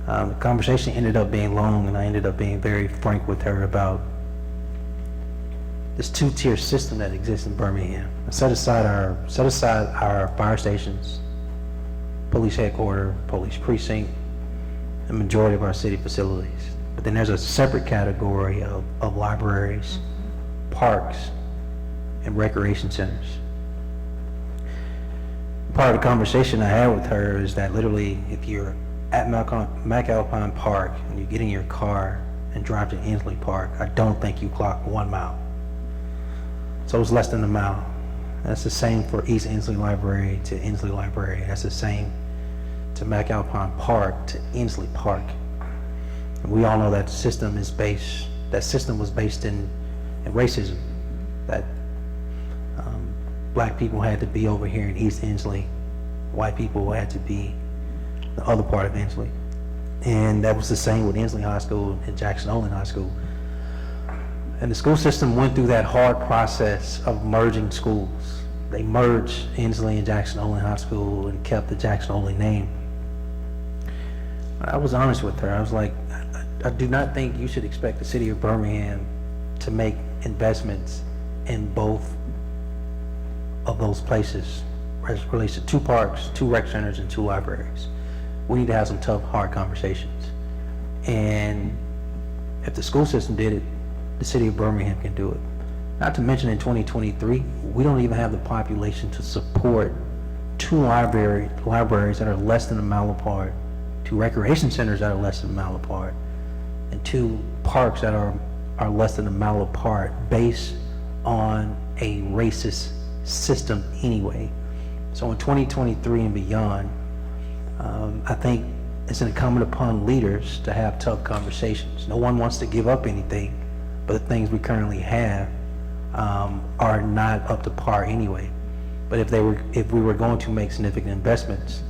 The conversation ended up being long, and I ended up being very frank with her about this two-tier system that exists in Birmingham. Set aside our fire stations, police headquarters, police precinct, the majority of our city facilities. But then there's a separate category of libraries, parks, and recreation centers. Part of the conversation I had with her is that literally, if you're at McAlpine Park and you get in your car and drive to Inslee Park, I don't think you clock 1 mile. So it's less than a mile. That's the same for East Inslee Library to Inslee Library. That's the same to McAlpine Park to Inslee Park. And we all know that system was based in racism. That black people had to be over here in East Inslee. White people had to be the other part of Inslee. And that was the same with Inslee High School and Jackson Olin High School. And the school system went through that hard process of merging schools. They merged Inslee and Jackson Olin High School and kept the Jackson Olin name. I was honest with her. I was like, I do not think you should expect the city of Birmingham to make investments in both of those places as it relates to 2 parks, 2 rec centers, and 2 libraries. We need to have some tough, hard conversations. And if the school system did it, the city of Birmingham can do it. Not to mention in 2023, we don't even have the population to support 2 libraries that are less than a mile apart, 2 recreation centers that are less than a mile apart, and 2 parks that are less than a mile apart based on a racist system anyway. So in 2023 and beyond, I think it's incumbent upon leaders to have tough conversations. No one wants to give up anything, but the things we currently have are not up to par anyway. But if we were going to make significant investments,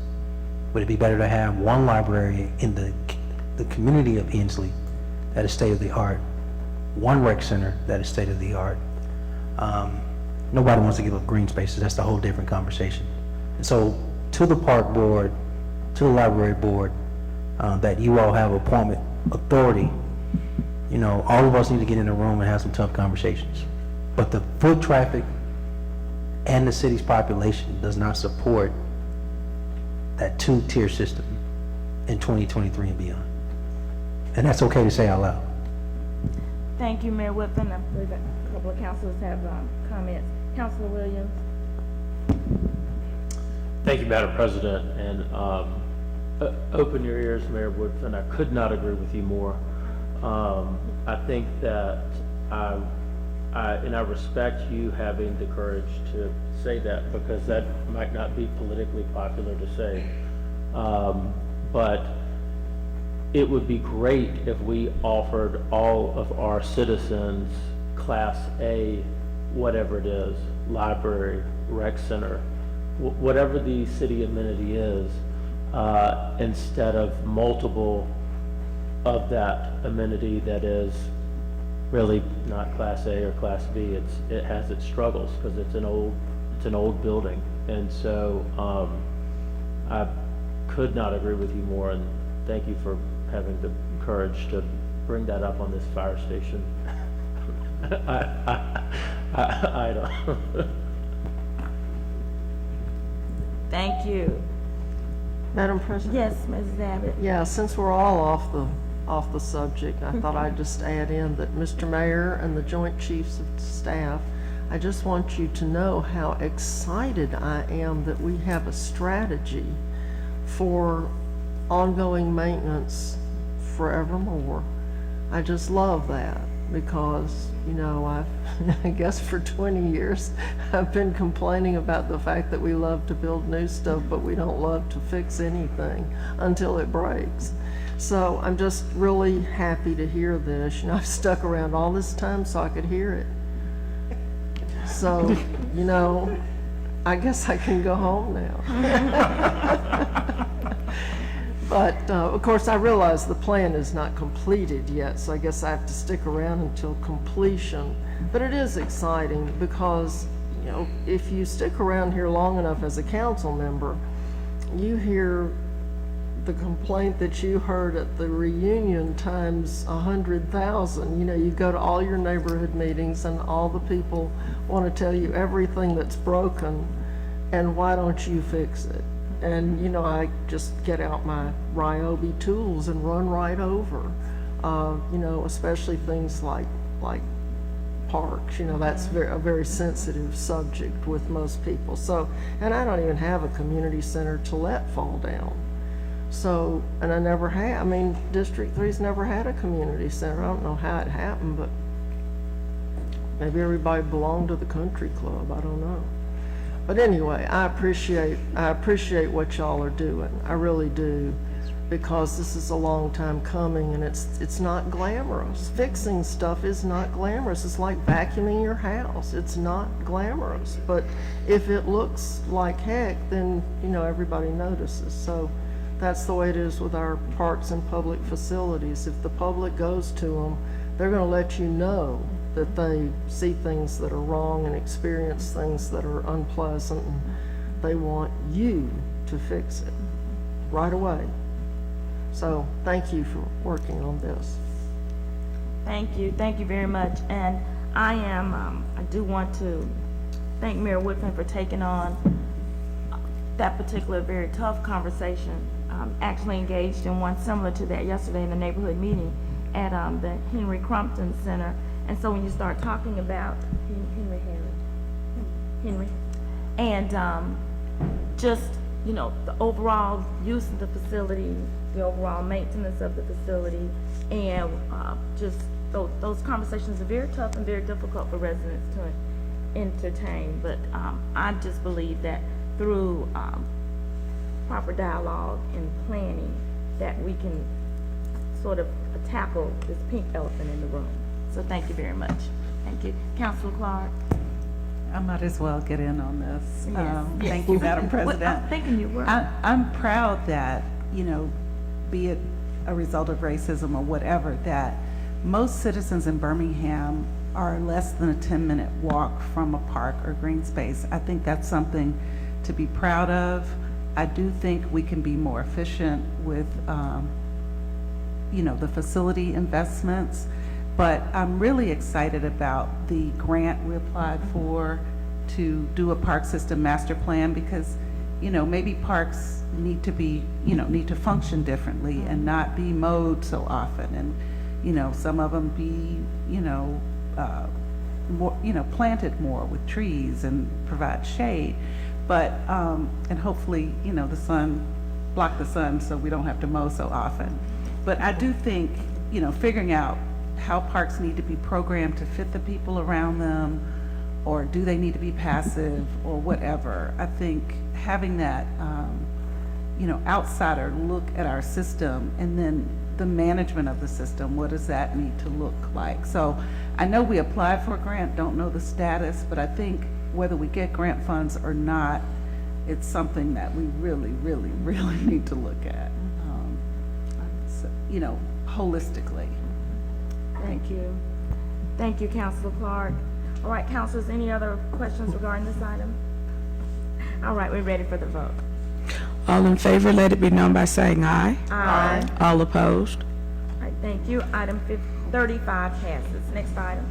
would it be better to have 1 library in the community of Inslee that is state-of-the-art, 1 rec center that is state-of-the-art? Nobody wants to give up green spaces. That's a whole different conversation. And so to the park board, to the library board, that you all have appointment authority, you know, all of us need to get in a room and have some tough conversations. But the foot traffic and the city's population does not support that 2-tier system in 2023 and beyond. And that's okay to say out loud. Thank you, Mayor Whitman. I believe that a couple of councilors have comments. Councilor Williams. Thank you, Madam President, and open your ears, Mayor Woodfin. I could not agree with you more. I think that I respect you having the courage to say that, because that might not be politically popular to say. But it would be great if we offered all of our citizens Class A, whatever it is, library, rec center, whatever the city amenity is, instead of multiple of that amenity that is really not Class A or Class B. It has its struggles because it's an old building, and so I could not agree with you more. And thank you for having the courage to bring that up on this fire station. I don't. Thank you. Madam President? Yes, Mrs. Abbott. Yeah, since we're all off the subject, I thought I'd just add in that Mr. Mayor and the Joint Chiefs of Staff, I just want you to know how excited I am that we have a strategy for ongoing maintenance forevermore. I just love that. because, you know, I guess for 20 years, I've been complaining about the fact that we love to build new stuff, but we don't love to fix anything until it breaks. So I'm just really happy to hear this. You know, I've stuck around all this time so I could hear it. So, you know, I guess I can go home now. But, of course, I realize the plan is not completed yet, so I guess I have to stick around until completion. But it is exciting because, you know, if you stick around here long enough as a council member, you hear the complaint that you heard at the reunion times 100,000. You know, you go to all your neighborhood meetings and all the people want to tell you everything that's broken and why don't you fix it? And, you know, I just get out my Ryobi tools and run right over, you know, especially things like parks. You know, that's a very sensitive subject with most people. So, and I don't even have a community center to let fall down. So, and I never had, I mean, District 3's never had a community center. I don't know how it happened, but maybe everybody belonged to the country club. I don't know. But anyway, I appreciate what y'all are doing. I really do, because this is a long time coming, and it's not glamorous. Fixing stuff is not glamorous. It's like vacuuming your house. It's not glamorous. But if it looks like heck, then, you know, everybody notices. So that's the way it is with our parks and public facilities. If the public goes to them, they're going to let you know that they see things that are wrong and experience things that are unpleasant, and they want you to fix it right away. So thank you for working on this. Thank you very much. And I do want to thank Mayor Whitman for taking on that particular very tough conversation. Actually engaged in one similar to that yesterday in the neighborhood meeting at the Henry Crumpton Center. And so when you start talking about Henry, and just, you know, the overall use of the facility, the overall maintenance of the facility, and just those conversations are very tough and very difficult for residents to entertain. But I just believe that through proper dialogue and planning that we can sort of tackle this pink elephant in the room. So thank you very much. Thank you. Councilor Clark. I might as well get in on this. Yes. Thank you, Madam President. Well, I'm thinking you were. I'm proud that, you know, be it a result of racism or whatever, that most citizens in Birmingham are less than a 10-minute walk from a park or green space. I think that's something to be proud of. I do think we can be more efficient with, you know, the facility investments. But I'm really excited about the grant we applied for to do a park system master plan, because, you know, maybe parks need to be, you know, need to function differently and not be mowed so often. And, you know, some of them be, you know, more, you know, planted more with trees and provide shade. But, and hopefully, you know, block the sun so we don't have to mow so often. But I do think, you know, figuring out how parks need to be programmed to fit the people around them, or do they need to be passive or whatever. I think having that, you know, outsider look at our system, and then the management of the system, what does that need to look like? So I know we applied for a grant, don't know the status, but I think whether we get grant funds or not, it's something that we really, really, really need to look at, so, you know, holistically. Thank you. Thank you, Councilor Clark. All right, councilors, any other questions regarding this item? All right, we're ready for the vote. All in favor, let it be known by saying aye. Aye. All opposed? All right, thank you. Item 35 passes. Next item.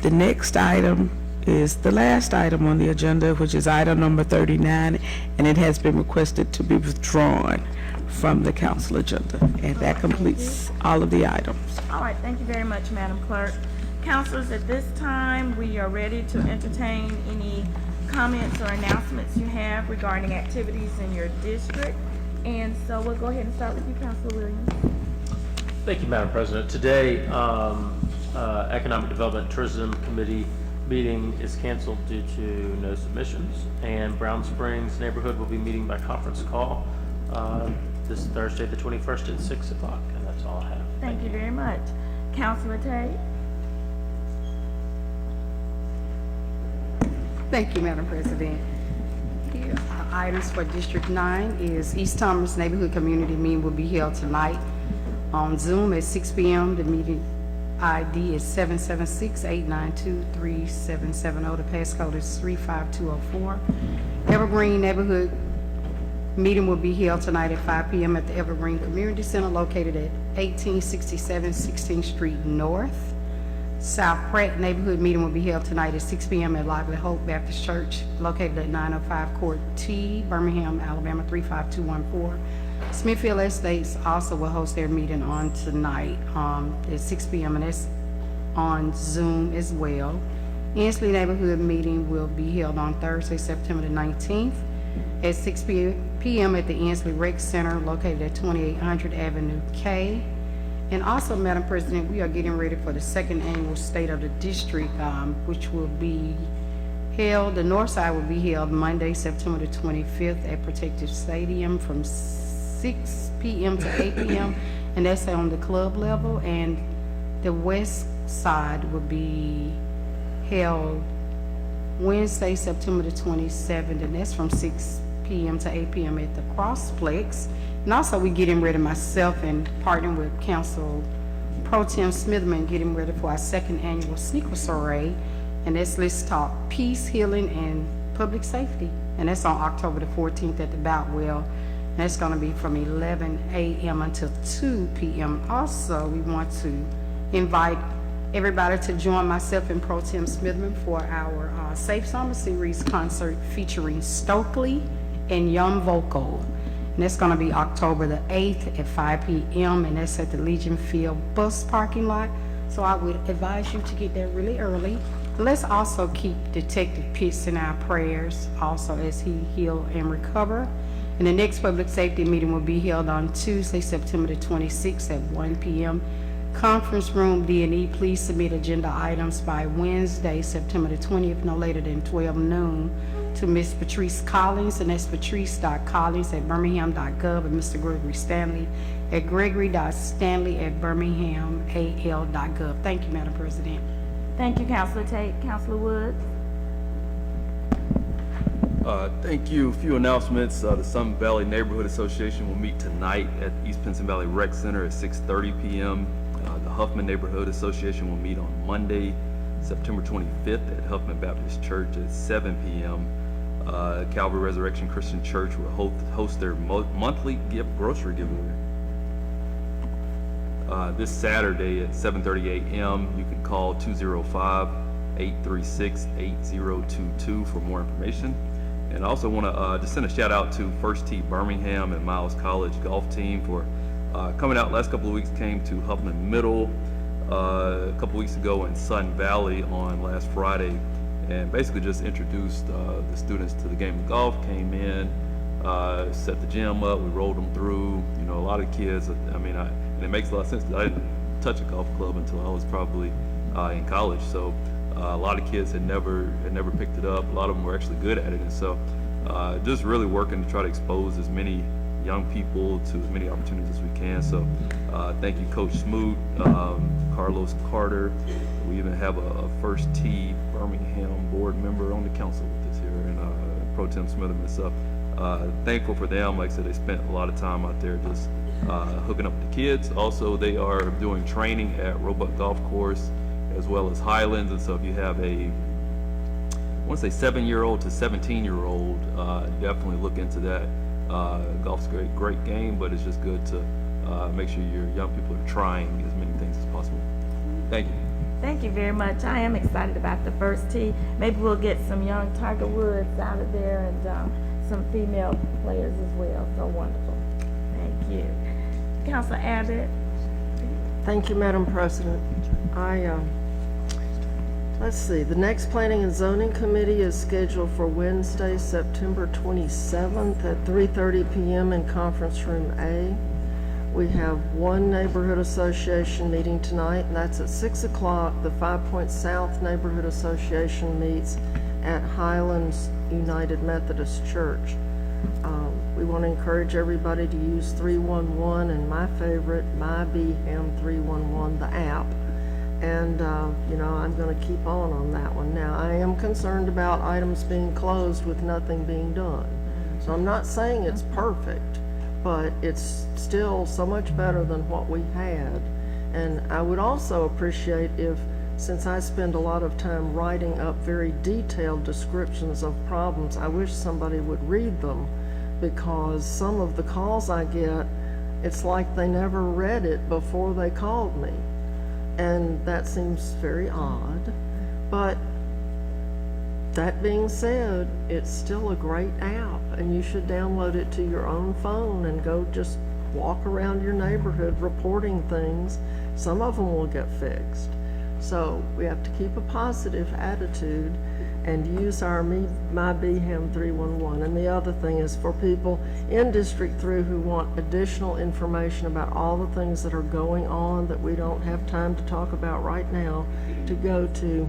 The next item is the last item on the agenda, which is item number 39, and it has been requested to be withdrawn from the council agenda. And that completes all of the items. All right, thank you very much, Madam Clerk. Councilors, at this time, we are ready to entertain any comments or announcements you have regarding activities in your district. And so we'll go ahead and start with you, Councilor Williams. Thank you, Madam President. Today, Economic Development Tourism Committee meeting is canceled due to no submissions. And Brown Springs neighborhood will be meeting by conference call this Thursday, the 21st at 6 o'clock. And that's all I have. Thank you very much. Councilor Tate? Thank you, Madam President. Items for District 9 is East Thomas Neighborhood Community Meeting will be held tonight on Zoom at 6 p.m. The meeting ID is 776-892-3770. The passcode is 35204. Evergreen Neighborhood Meeting will be held tonight at 5 p.m. at the Evergreen Community Center located at 1867 16th Street North. South Pratt Neighborhood Meeting will be held tonight at 6 p.m. at Lively Hope Baptist Church located at 905 Court T, Birmingham, Alabama 35214. Smithfield Estates also will host their meeting on tonight at 6 p.m. and that's on Zoom as well. Ensley Neighborhood Meeting will be held on Thursday, September the 19th at 6 p.m. at the Ensley Rec Center located at 2800 Avenue K. And also, Madam President, we are getting ready for the second annual State of the District, which will be held, the north side will be held Monday, September the 25th at Protective Stadium from 6 p.m. to 8 p.m. and that's on the club level. And the west side will be held Wednesday, September the 27th, and that's from 6 p.m. to 8 p.m. at the Crossplex. And also, we're getting ready, myself and partnering with Council Pro Tem Smitherman, getting ready for our second annual sneaker soiree. And that's Let's Talk Peace, Healing, and Public Safety. And that's on October the 14th at the Boutwell. And that's going to be from 11 a.m. until 2 p.m. Also, we want to invite everybody to join myself and Pro Tem Smitherman for our Safe Summer Series concert featuring Stokely and Young Vocal. And that's going to be October the 8th at 5 p.m. and that's at the Legion Field bus parking lot. So I would advise you to get there really early. Let's also keep Detective Pitts in our prayers also as he heal and recover. And the next public safety meeting will be held on Tuesday, September the 26th at 1 p.m. Conference Room D&E. Please submit agenda items by Wednesday, September the 20th, no later than 12 noon. To Ms. Patrice Collins, and that's patrice.collins@birmingham.gov, and Mr. Gregory Stanley at gregory.stanley@birmingham.al.gov. Thank you, Madam President. Thank you, Councilor Tate. Councilor Woods? Thank you. A few announcements. The Sun Valley Neighborhood Association will meet tonight at East Pinson Valley Rec Center at 6:30 p.m. The Huffman Neighborhood Association will meet on Monday, September 25th at Huffman Baptist Church at 7 p.m. Calvary Resurrection Christian Church will host their monthly grocery giveaway. This Saturday at 7:30 a.m. you can call 205-836-8022 for more information. And I also want to just send a shout out to First Tee Birmingham and Miles College golf team for coming out last couple of weeks, came to Huffman Middle a couple weeks ago in Sun Valley on last Friday, and basically just introduced the students to the game of golf, came in, set the gym up, we rolled them through, you know, a lot of kids, and it makes a lot of sense. I didn't touch a golf club until I was probably in college, so a lot of kids had never picked it up. A lot of them were actually good at it, and so just really working to try to expose as many young people to as many opportunities as we can. So thank you, Coach Smoot, Carlos Carter. We even have a First Tee Birmingham board member on the council with us here, and Pro Tem Smitherman. So thankful for them. Like I said, they spent a lot of time out there just hooking up with the kids. Also, they are doing training at Roebuck Golf Course as well as Highlands. And so if you have I want to say 7-year-old to 17-year-old, definitely look into that. Golf's a great game, but it's just good to make sure your young people are trying as many things as possible. Thank you. Thank you very much. I am excited about the First Tee. Maybe we'll get some young Tiger Woods out of there and some female players as well. So wonderful. Thank you. Councilor Abbott? Thank you, Madam President. Let's see, the next Planning and Zoning Committee is scheduled for Wednesday, September 27th at 3:30 p.m. in Conference Room A. We have one neighborhood association meeting tonight, and that's at 6 o'clock. The 5 Points South Neighborhood Association meets at Highlands United Methodist Church. We want to encourage everybody to use 311 and my favorite, My BHAM 311, the app. And, I'm going to keep on that one. Now, I am concerned about items being closed with nothing being done. So I'm not saying it's perfect, but it's still so much better than what we had. And I would also appreciate if, since I spend a lot of time writing up very detailed descriptions of problems, I wish somebody would read them, because some of the calls I get, it's like they never read it before they called me. And that seems very odd. But that being said, it's still a great app, and you should download it to your own phone and go just walk around your neighborhood reporting things. Some of them will get fixed. So we have to keep a positive attitude and use our My BHAM 311. And the other thing is for people in District 3 who want additional information about all the things that are going on that we don't have time to talk about right now, to go to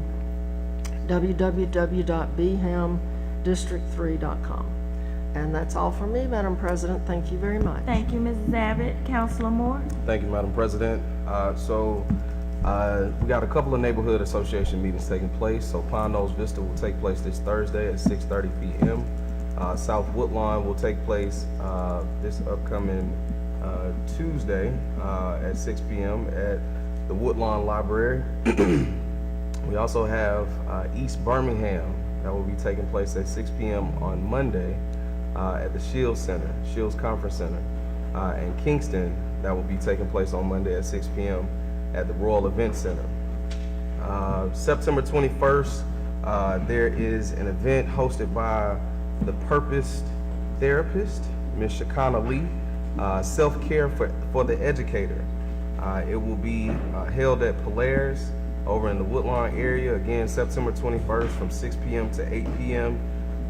www.bhamdistrict3.com. And that's all for me, Madam President. Thank you very much. Thank you, Mrs. Abbott. Councilor Moore? Thank you, Madam President. We got a couple of neighborhood association meetings taking place. So Pine Nose Vista will take place this Thursday at 6:30 p.m. South Woodlawn will take place this upcoming Tuesday at 6 p.m. at the Woodlawn Library. We also have East Birmingham that will be taking place at 6 p.m. on Monday at the Shields Conference Center. And Kingston, that will be taking place on Monday at 6 p.m. at the Royal Event Center. September 21st, there is an event hosted by the Purpose Therapist, Ms. Shakana Lee, Self-Care for the Educator. It will be held at Polaris over in the Woodlawn area, again, September 21st from 6 p.m. to 8 p.m.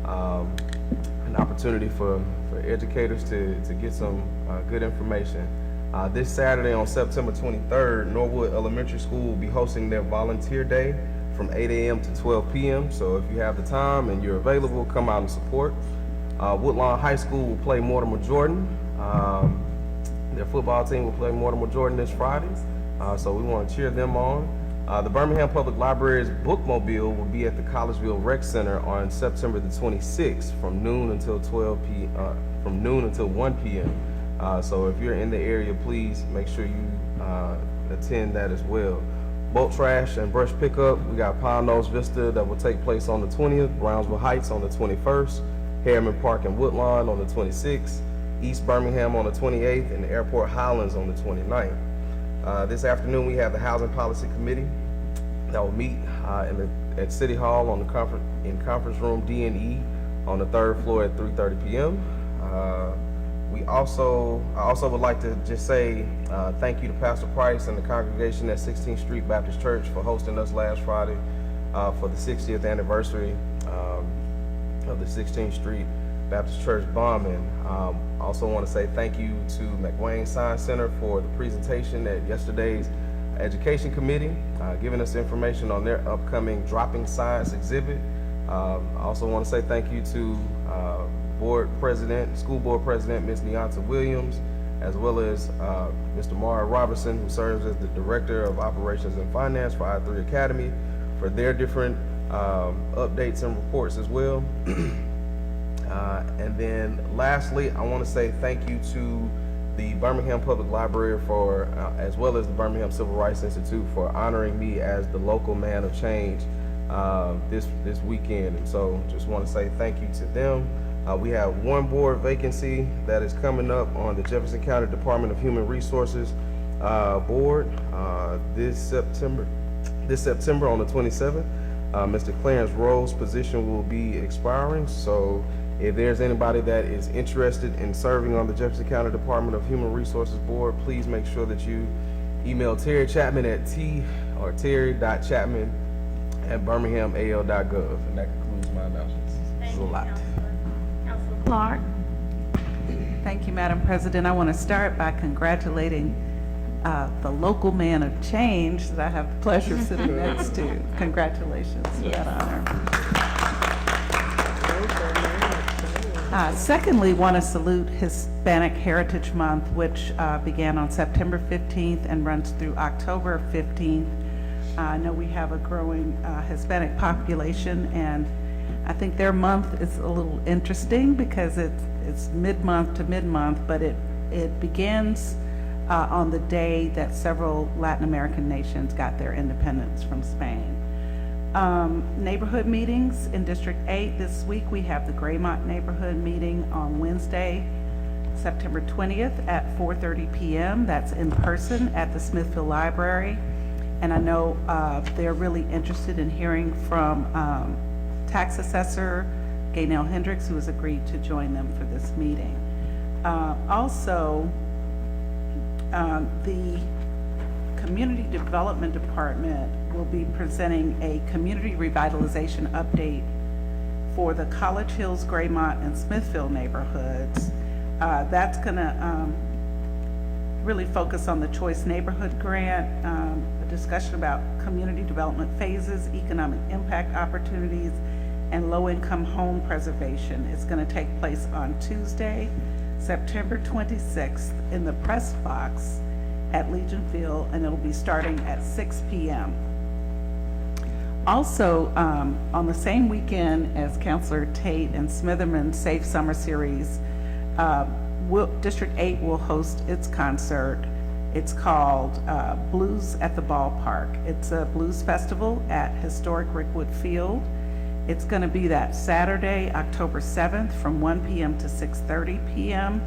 An opportunity for educators to get some good information. This Saturday on September 23rd, Norwood Elementary School will be hosting their Volunteer Day from 8 a.m. to 12 p.m. So if you have the time and you're available, come out and support. Woodlawn High School will play Mortimer Jordan. Their football team will play Mortimer Jordan this Friday, so we want to cheer them on. The Birmingham Public Library's Bookmobile will be at the Collegeville Rec Center on September the 26th from noon until 1 p.m. So if you're in the area, please make sure you attend that as well. Boat trash and brush pickup, we got Pine Nose Vista that will take place on the 20th, Brownsville Heights on the 21st, Harriman Park and Woodlawn on the 26th, East Birmingham on the 28th, and Airport Highlands on the 29th. This afternoon, we have the Housing Policy Committee that will meet at City Hall on the conference room D&E on the 3rd floor at 3:30 p.m. I also would like to just say thank you to Pastor Price and the congregation at 16th Street Baptist Church for hosting us last Friday for the 60th anniversary of the 16th Street Baptist Church bombing. Also want to say thank you to McWayne Science Center for the presentation at yesterday's Education Committee, giving us information on their upcoming Dropping Science exhibit. I also want to say thank you to School Board President, Ms. Neonta Williams, as well as Mr. Mara Robertson, who serves as the Director of Operations and Finance for I3 Academy, for their different updates and reports as well. And then lastly, I want to say thank you to the Birmingham Public Library for, as well as the Birmingham Civil Rights Institute, for honoring me as the local man of change this weekend. And so just want to say thank you to them. We have one board vacancy that is coming up on the Jefferson County Department of Human Resources board this September on the 27th. Mr. Clarence Rowe's position will be expiring, so if there's anybody that is interested in serving on the Jefferson County Department of Human Resources Board, please make sure that you email Terry Chapman at terry.chapman@birminghamal.gov. And that concludes my announcements. This is a lot. Councilor Clark? Thank you, Madam President. I want to start by congratulating the local man of change that I have the pleasure of sitting next to. Congratulations for that honor. Secondly, want to salute Hispanic Heritage Month, which began on September 15th and runs through October 15th. I know we have a growing Hispanic population, and I think their month is a little interesting because it's mid-month to mid-month, but it begins on the day that several Latin American nations got their independence from Spain. Neighborhood meetings in District 8 this week. We have the Graymont neighborhood meeting on Wednesday, September 20th at 4:30 p.m. That's in person at the Smithfield Library. And I know they're really interested in hearing from tax assessor Gaynell Hendricks, who has agreed to join them for this meeting. Also, the Community Development Department will be presenting a community revitalization update for the College Hills, Graymont, and Smithfield neighborhoods. That's going to really focus on the Choice Neighborhood Grant, a discussion about community development phases, economic impact opportunities, and low-income home preservation. It's going to take place on Tuesday, September 26th in the press box at Legion Field, and it'll be starting at 6 p.m. Also, on the same weekend as Councilor Tate and Smitherman's Safe Summer Series, District 8 will host its concert. It's called Blues at the Ballpark. It's a blues festival at historic Rickwood Field. It's going to be that Saturday, October 7th from 1 p.m. to 6:30 p.m.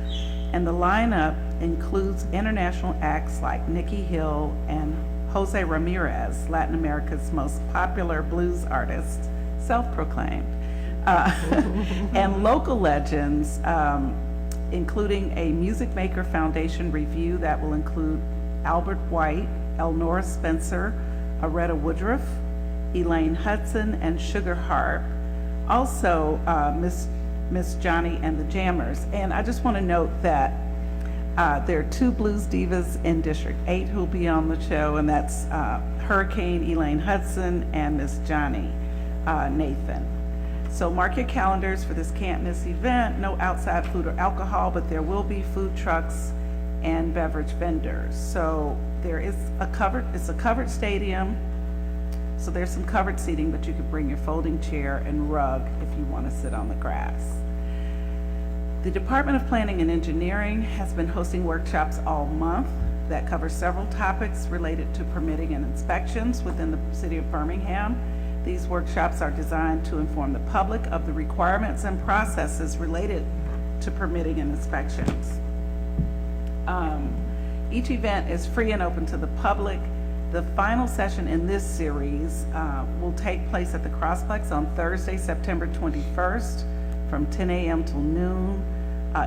And the lineup includes international acts like Nikki Hill and Jose Ramirez, Latin America's most popular blues artist, self-proclaimed, and local legends, including a Music Maker Foundation review that will include Albert White, Elnora Spencer, Aretta Woodruff, Elaine Hudson, and Sugar Harp. Also, Miss Johnny and the Jammers. And I just want to note that there are two blues divas in District 8 who'll be on the show, and that's Hurricane Elaine Hudson and Miss Johnny Nathan. So mark your calendars for this can't miss event. No outside food or alcohol, but there will be food trucks and beverage vendors. So there is it's a covered stadium. So there's some covered seating, but you could bring your folding chair and rug if you want to sit on the grass. The Department of Planning and Engineering has been hosting workshops all month that cover several topics related to permitting and inspections within the city of Birmingham. These workshops are designed to inform the public of the requirements and processes related to permitting and inspections. Each event is free and open to the public. The final session in this series will take place at the Crossplex on Thursday, September 21st from 10 a.m. till noon.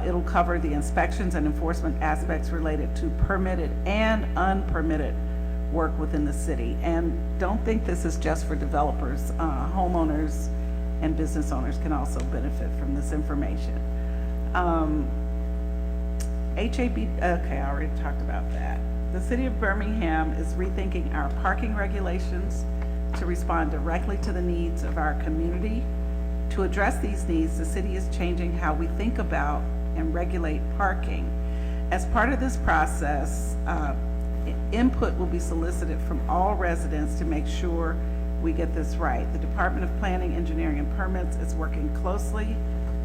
It'll cover the inspections and enforcement aspects related to permitted and unpermitted work within the city. And don't think this is just for developers. Homeowners and business owners can also benefit from this information. okay, I already talked about that. The City of Birmingham is rethinking our parking regulations to respond directly to the needs of our community. To address these needs, the city is changing how we think about and regulate parking. As part of this process, input will be solicited from all residents to make sure we get this right. The Department of Planning, Engineering, and Permits is working closely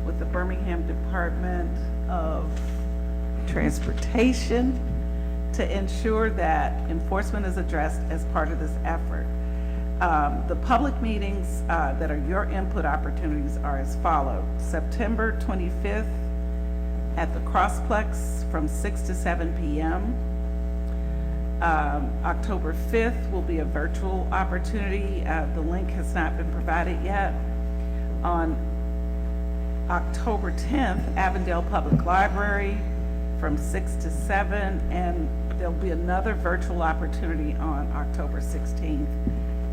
with the Birmingham Department of Transportation to ensure that enforcement is addressed as part of this effort. The public meetings that are your input opportunities are as follows. September 25th at the Crossplex from 6 to 7 p.m. October 5th will be a virtual opportunity. The link has not been provided yet. On October 10th, Avondale Public Library from 6 to 7, and there'll be another virtual opportunity on October 16th,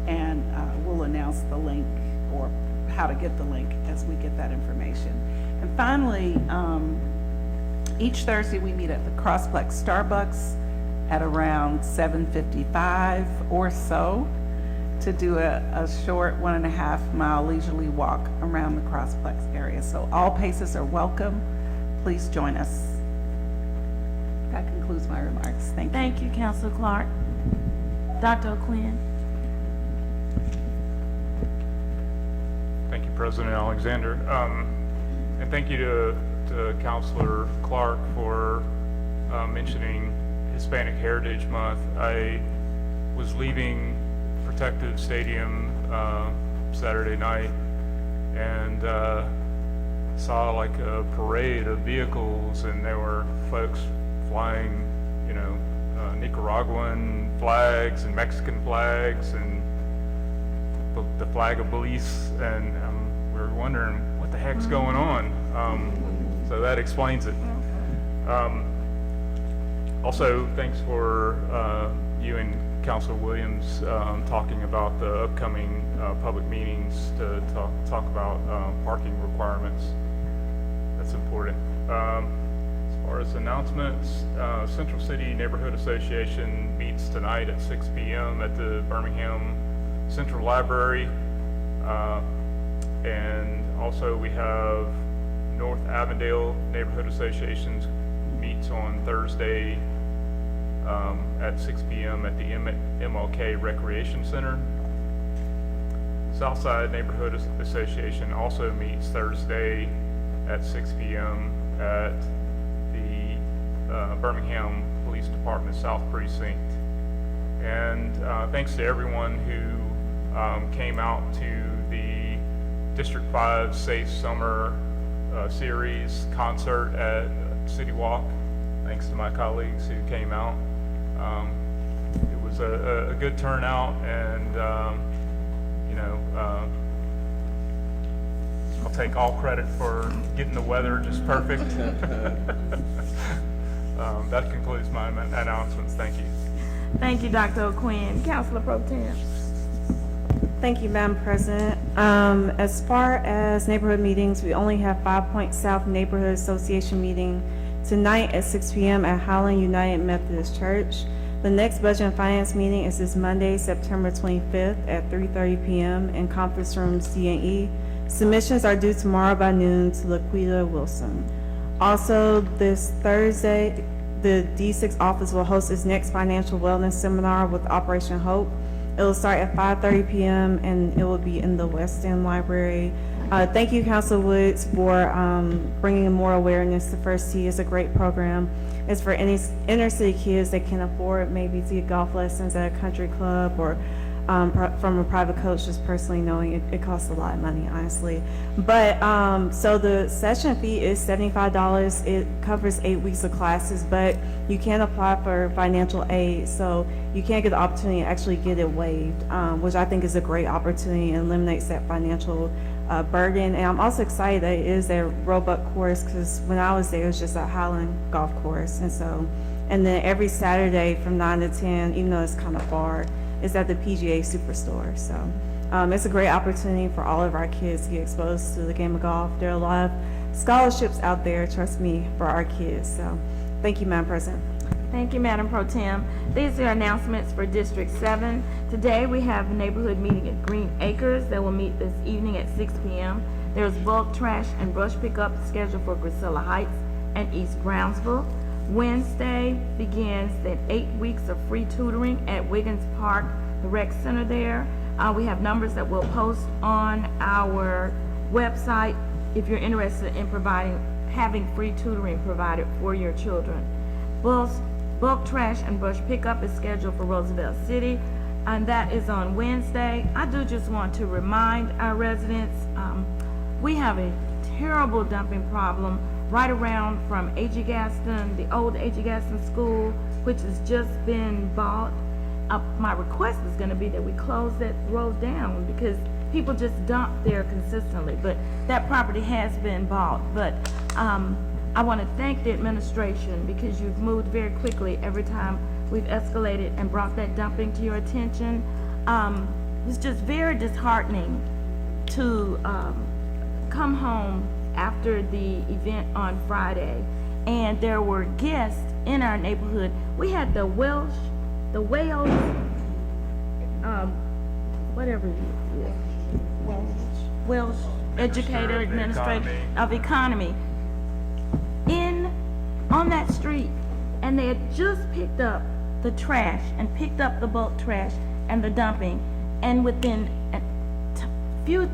and we'll announce the link or how to get the link as we get that information. And finally, Each Thursday, we meet at the Crossplex Starbucks at around 7:55 or so to do a short 1.5 mile leisurely walk around the Crossplex area. So all paces are welcome. Please join us. That concludes my remarks. Thank you. Thank you, Councilor Clark. Dr. O'Quinn. Thank you, President Alexander. And thank you to Councilor Clark for mentioning Hispanic Heritage Month. I was leaving Protective Stadium Saturday night and saw like a parade of vehicles, and there were folks flying, you know, Nicaraguan flags and Mexican flags and the flag of Belize, and we were wondering what the heck's going on. So that explains it. Also, thanks for you and Councilor Williams talking about the upcoming public meetings to talk about parking requirements. That's important. As far as announcements, Central City Neighborhood Association meets tonight at 6 p.m. at the Birmingham Central Library. And also we have North Avondale Neighborhood Associations meets on Thursday at 6 p.m. at the MLK Recreation Center. Southside Neighborhood Association also meets Thursday at 6 p.m. at the Birmingham Police Department South Precinct. And thanks to everyone who came out to the District 5 Safe Summer Series concert at City Walk. Thanks to my colleagues who came out. It was a good turnout, and you know, I'll take all credit for getting the weather just perfect. That concludes my announcements. Thank you. Thank you, Dr. O'Quinn. Councilor Pro Tem. Thank you, Madam President. As far as neighborhood meetings, we only have 5 Point South Neighborhood Association meeting tonight at 6 p.m. at Highland United Methodist Church. The next Budget and Finance meeting is this Monday, September 25th at 3:30 p.m. in Conference Room C&E. Submissions are due tomorrow by noon to Laquita Wilson. Also, this Thursday, the D6 office will host its next financial wellness seminar with Operation Hope. It will start at 5:30 p.m. and it will be in the West End Library. Thank you, Council Woods, for bringing more awareness to First Tee. It's a great program. It's for any inner city kids that can afford maybe to get golf lessons at a country club or from a private coach, just personally knowing it costs a lot of money, honestly. But so the session fee is $75. It covers 8 weeks of classes, but you can apply for financial aid, so you can't get the opportunity to actually get it waived, which I think is a great opportunity and eliminates that financial burden. And I'm also excited that it is a Roebuck course, because when I was there, it was just a Highland golf course. And then every Saturday from 9 to 10, even though it's kind of far, is at the PGA Superstore. So it's a great opportunity for all of our kids to get exposed to the game of golf. There are a lot of scholarships out there, trust me, for our kids. So thank you, Madam President. Thank you, Madam Pro Tem. These are announcements for District 7. Today we have a neighborhood meeting at Green Acres that will meet this evening at 6 p.m. There's bulk trash and brush pickup scheduled for Priscilla Heights and East Brownsville. Wednesday begins at 8 weeks of free tutoring at Wiggins Park, the rec center there. We have numbers that we'll post on our website if you're interested in having free tutoring provided for your children. Bulk trash and brush pickup is scheduled for Roosevelt City, and that is on Wednesday. I do just want to remind our residents, we have a terrible dumping problem right around from A.G. Gaston, the old A.G. Gaston School, which has just been bought. My request is going to be that we close that road down, because people just dump there consistently. But that property has been bought. But I want to thank the administration, because you've moved very quickly every time we've escalated and brought that dumping to your attention. It's just very disheartening to come home after the event on Friday and there were guests in our neighborhood. We had the Wales, whatever it is, Welsh educator, administrator of economy on that street, and they had just picked up the trash and picked up the bulk trash and the dumping, and within a few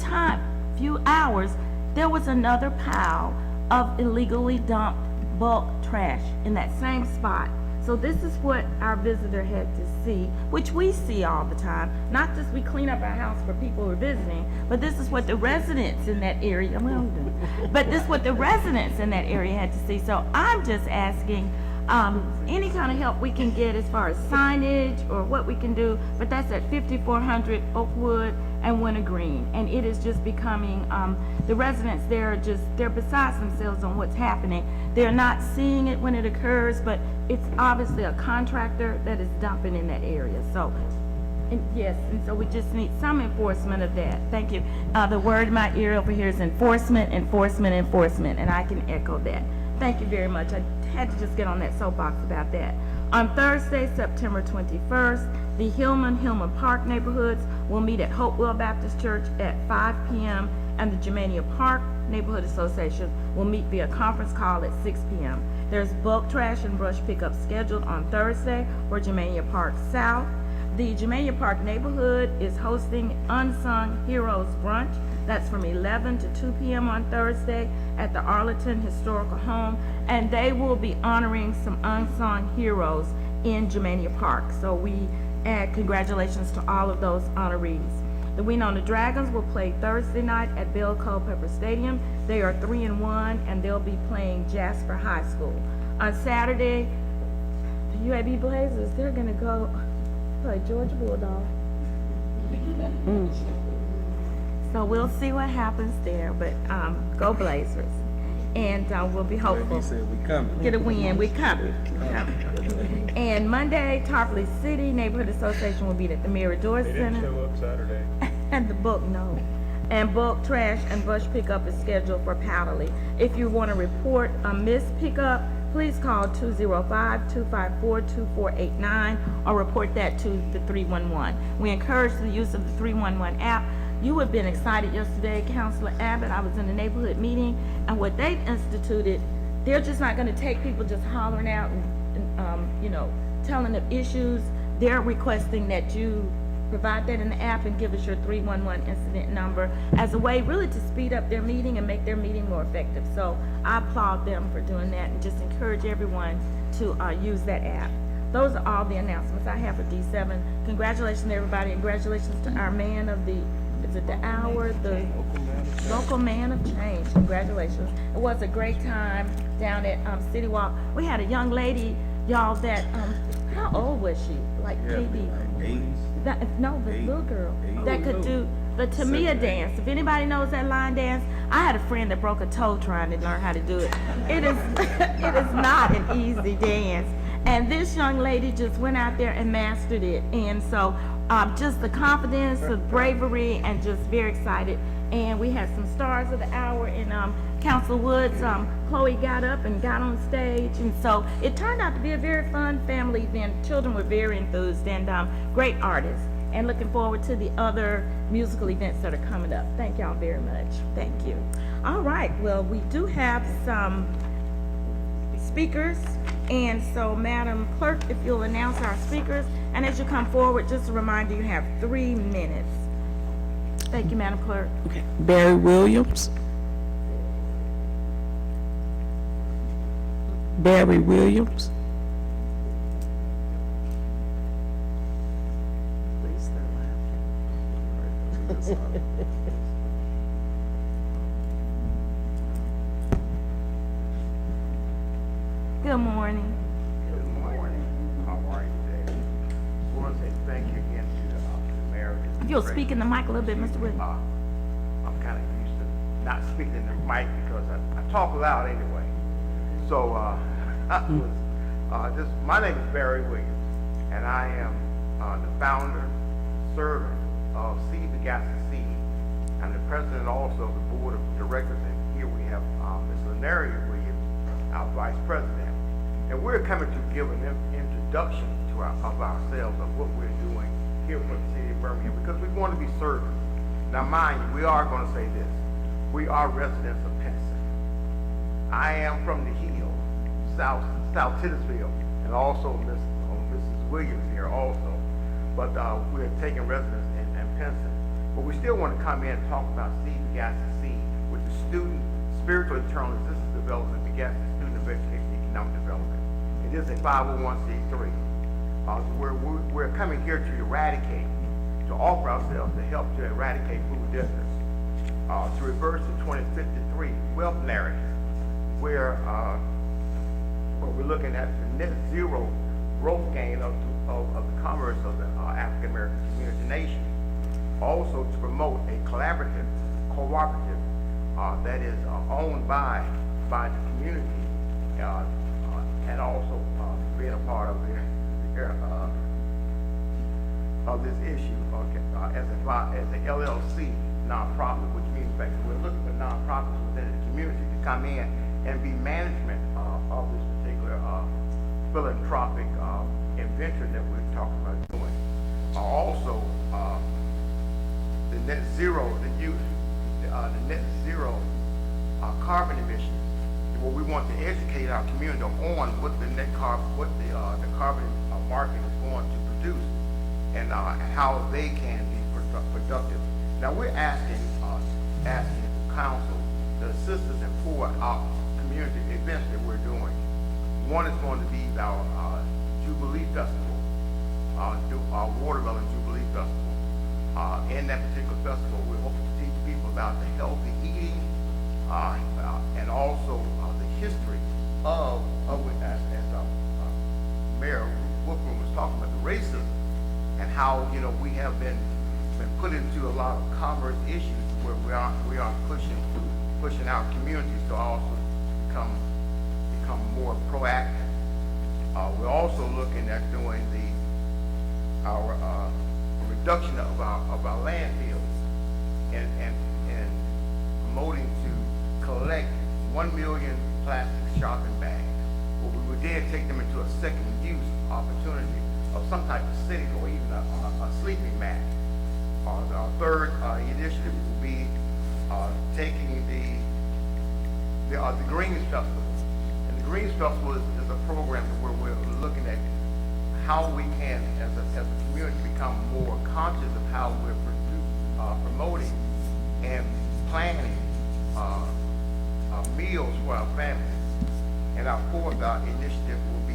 hours, there was another pile of illegally dumped bulk trash in that same spot. So this is what our visitor had to see, which we see all the time. Not just we clean up our house for people who are visiting, but this is what the residents in that area, but this is what the residents in that area had to see. So I'm just asking any kind of help we can get as far as signage or what we can do, but that's at 5400 Oakwood and Wintergreen, and it is just becoming, the residents there are they're beside themselves on what's happening. They're not seeing it when it occurs, but it's obviously a contractor that is dumping in that area. So, and so we just need some enforcement of that. Thank you. The word in my ear over here is enforcement, enforcement, enforcement, and I can echo that. Thank you very much. I had to just get on that soapbox about that. On Thursday, September 21st, the Hillman Park neighborhoods will meet at Hopewell Baptist Church at 5 p.m. and the Germania Park Neighborhood Association will meet via conference call at 6 p.m. There's bulk trash and brush pickup scheduled on Thursday for Germania Park South. The Germania Park neighborhood is hosting Unsung Heroes Brunch. That's from 11 to 2 p.m. on Thursday at the Arlington Historical Home, and they will be honoring some unsung heroes in Germania Park. So we add congratulations to all of those honorees. The Winona Dragons will play Thursday night at Bill Culpeper Stadium. They are 3-1, and they'll be playing Jasper High School. On Saturday, the UAB Blazers, they're going to go play Georgia Bulldogs. So we'll see what happens there, but go Blazers. And we'll be hopeful. Get a win. We coming. And Monday, Tarpley City Neighborhood Association will be at the Mirador Center. They didn't show up Saturday. And the book, no. And bulk trash and brush pickup is scheduled for Powderly. If you want to report a missed pickup, please call 205-254-2489 or report that to the 311. We encourage the use of the 311 app. You would have been excited yesterday, Councilor Abbott. I was in a neighborhood meeting, and what they've instituted, they're just not going to take people just hollering out and telling them issues. They're requesting that you provide that in the app and give us your 311 incident number as a way really to speed up their meeting and make their meeting more effective. So I applaud them for doing that and just encourage everyone to use that app. Those are all the announcements I have for D7. Congratulations to everybody. Congratulations to our man of the hour, the local man of change. Congratulations. It was a great time down at City Walk. We had a young lady, y'all, that, how old was she? Like maybe, the little girl that could do the Tamia dance. If anybody knows that line dance, I had a friend that broke a toe trying to learn how to do it. It is not an easy dance. And this young lady just went out there and mastered it. And so just the confidence, the bravery, and just very excited. And we had some stars of the hour in Council Woods. Chloe got up and got on stage. And so it turned out to be a very fun family event. Children were very enthused and great artists. And looking forward to the other musical events that are coming up. Thank y'all very much. Thank you. All right. Well, we do have some speakers. And so, Madam Clerk, if you'll announce our speakers, and as you come forward, just a reminder, you have 3 minutes. Thank you, Madam Clerk. Okay. Barry Williams. Barry Williams. Please, they're laughing. Good morning. Good morning. How are you today? I want to say thank you again to the mayor. If you'll speak in the mic a little bit, Mr. Whitney. I'm kind of used to not speaking in the mic because I talk loud anyway. So my name is Barry Williams, and I am the founder, servant of Seed the Gassy Seed. I'm the president also of the board of directors, and here we have Ms. Lenaria Williams our vice president. And we're coming to give an introduction to of ourselves, of what we're doing here for the city of Birmingham, because we want to be servants. Now, mind you, we are going to say this. We are residents of Pinson. I am from the Hill, South Titusville, and also Mrs. Williams here also. But we're taking residence in Pinson. But we still want to come in and talk about seed begat seed with the student spiritual internal assistance development begat the student of education and economic development. It is a 501c3. We're coming here to eradicate, to offer ourselves to help to eradicate food deserts, to reverse the 2053 wealth narrative, where we're looking at the net zero growth gain of the commerce of the African American community nation. Also to promote a cooperative that is owned by the community, and also being a part of this issue as an LLC nonprofit, which means that we're looking for nonprofits within the community to come in and be management of this particular philanthropic adventure that we're talking about doing. Also, the net zero, the net zero carbon emissions. Well, we want to educate our community on what the carbon market is going to produce, and how they can be productive. Now we're asking council to assist us in 4 community events that we're doing. One is going to be our Jubilee Festival, our Watermelon Jubilee Festival. In that particular festival, we hope to teach people about the healthy eating, and also the history of as Mayor Wolfram was talking about, the racism, and how we have been put into a lot of commerce issues where we are pushing our communities to also become more proactive. We're also looking at doing our reduction of our landfills and promoting to collect 1 million plastic shopping bags. But we would then take them into a second use opportunity of some type of sitting or even a sleeping mat. Our third initiative will be taking the Greens Festival. And the Greens Festival is a program where we're looking at how we can, as a community, become more conscious of how we're promoting and planning meals for our families. And our fourth initiative will be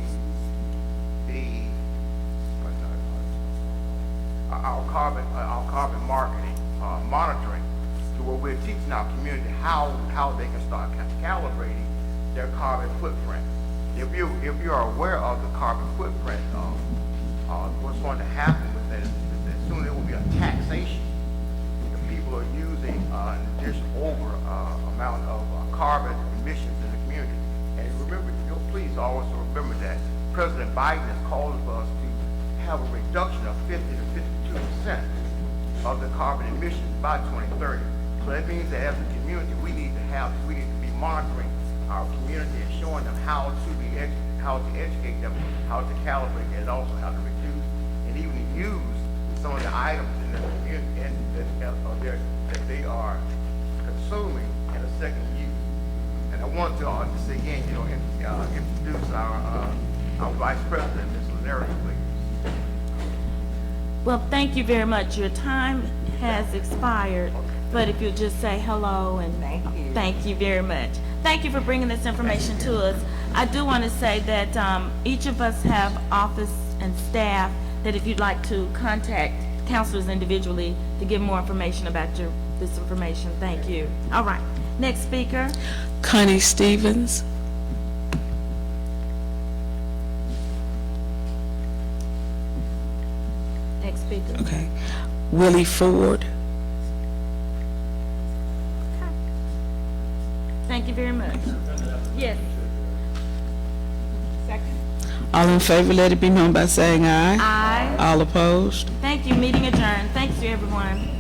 our carbon marketing, monitoring, to where we're teaching our community how they can start calibrating their carbon footprint. If you are aware of the carbon footprint, what's going to happen with that is that soon there will be a taxation. The people are using an additional amount of carbon emissions in the community. And remember, please also remember that President Biden has called for us to have a reduction of 50 to 52% of the carbon emissions by 2030. So that means that as a community, we need to be monitoring our community and showing them how to educate them, how to calibrate, and also how to reduce and even use some of the items in the community and that they are consuming in a second use. And I want to say again, introduce our Vice President, Ms. Linares, please. Well, thank you very much. Your time has expired, but if you'll just say hello and thank you very much. Thank you for bringing this information to us. I do want to say that each of us have office and staff that if you'd like to contact counselors individually to give more information about this information. Thank you. All right. Next speaker. Connie Stevens. Next speaker. Okay. Willie Ford. Thank you very much. Yes. Second. All in favor, let it be known by saying aye. Aye. All opposed. Thank you. Meeting adjourned. Thanks to everyone.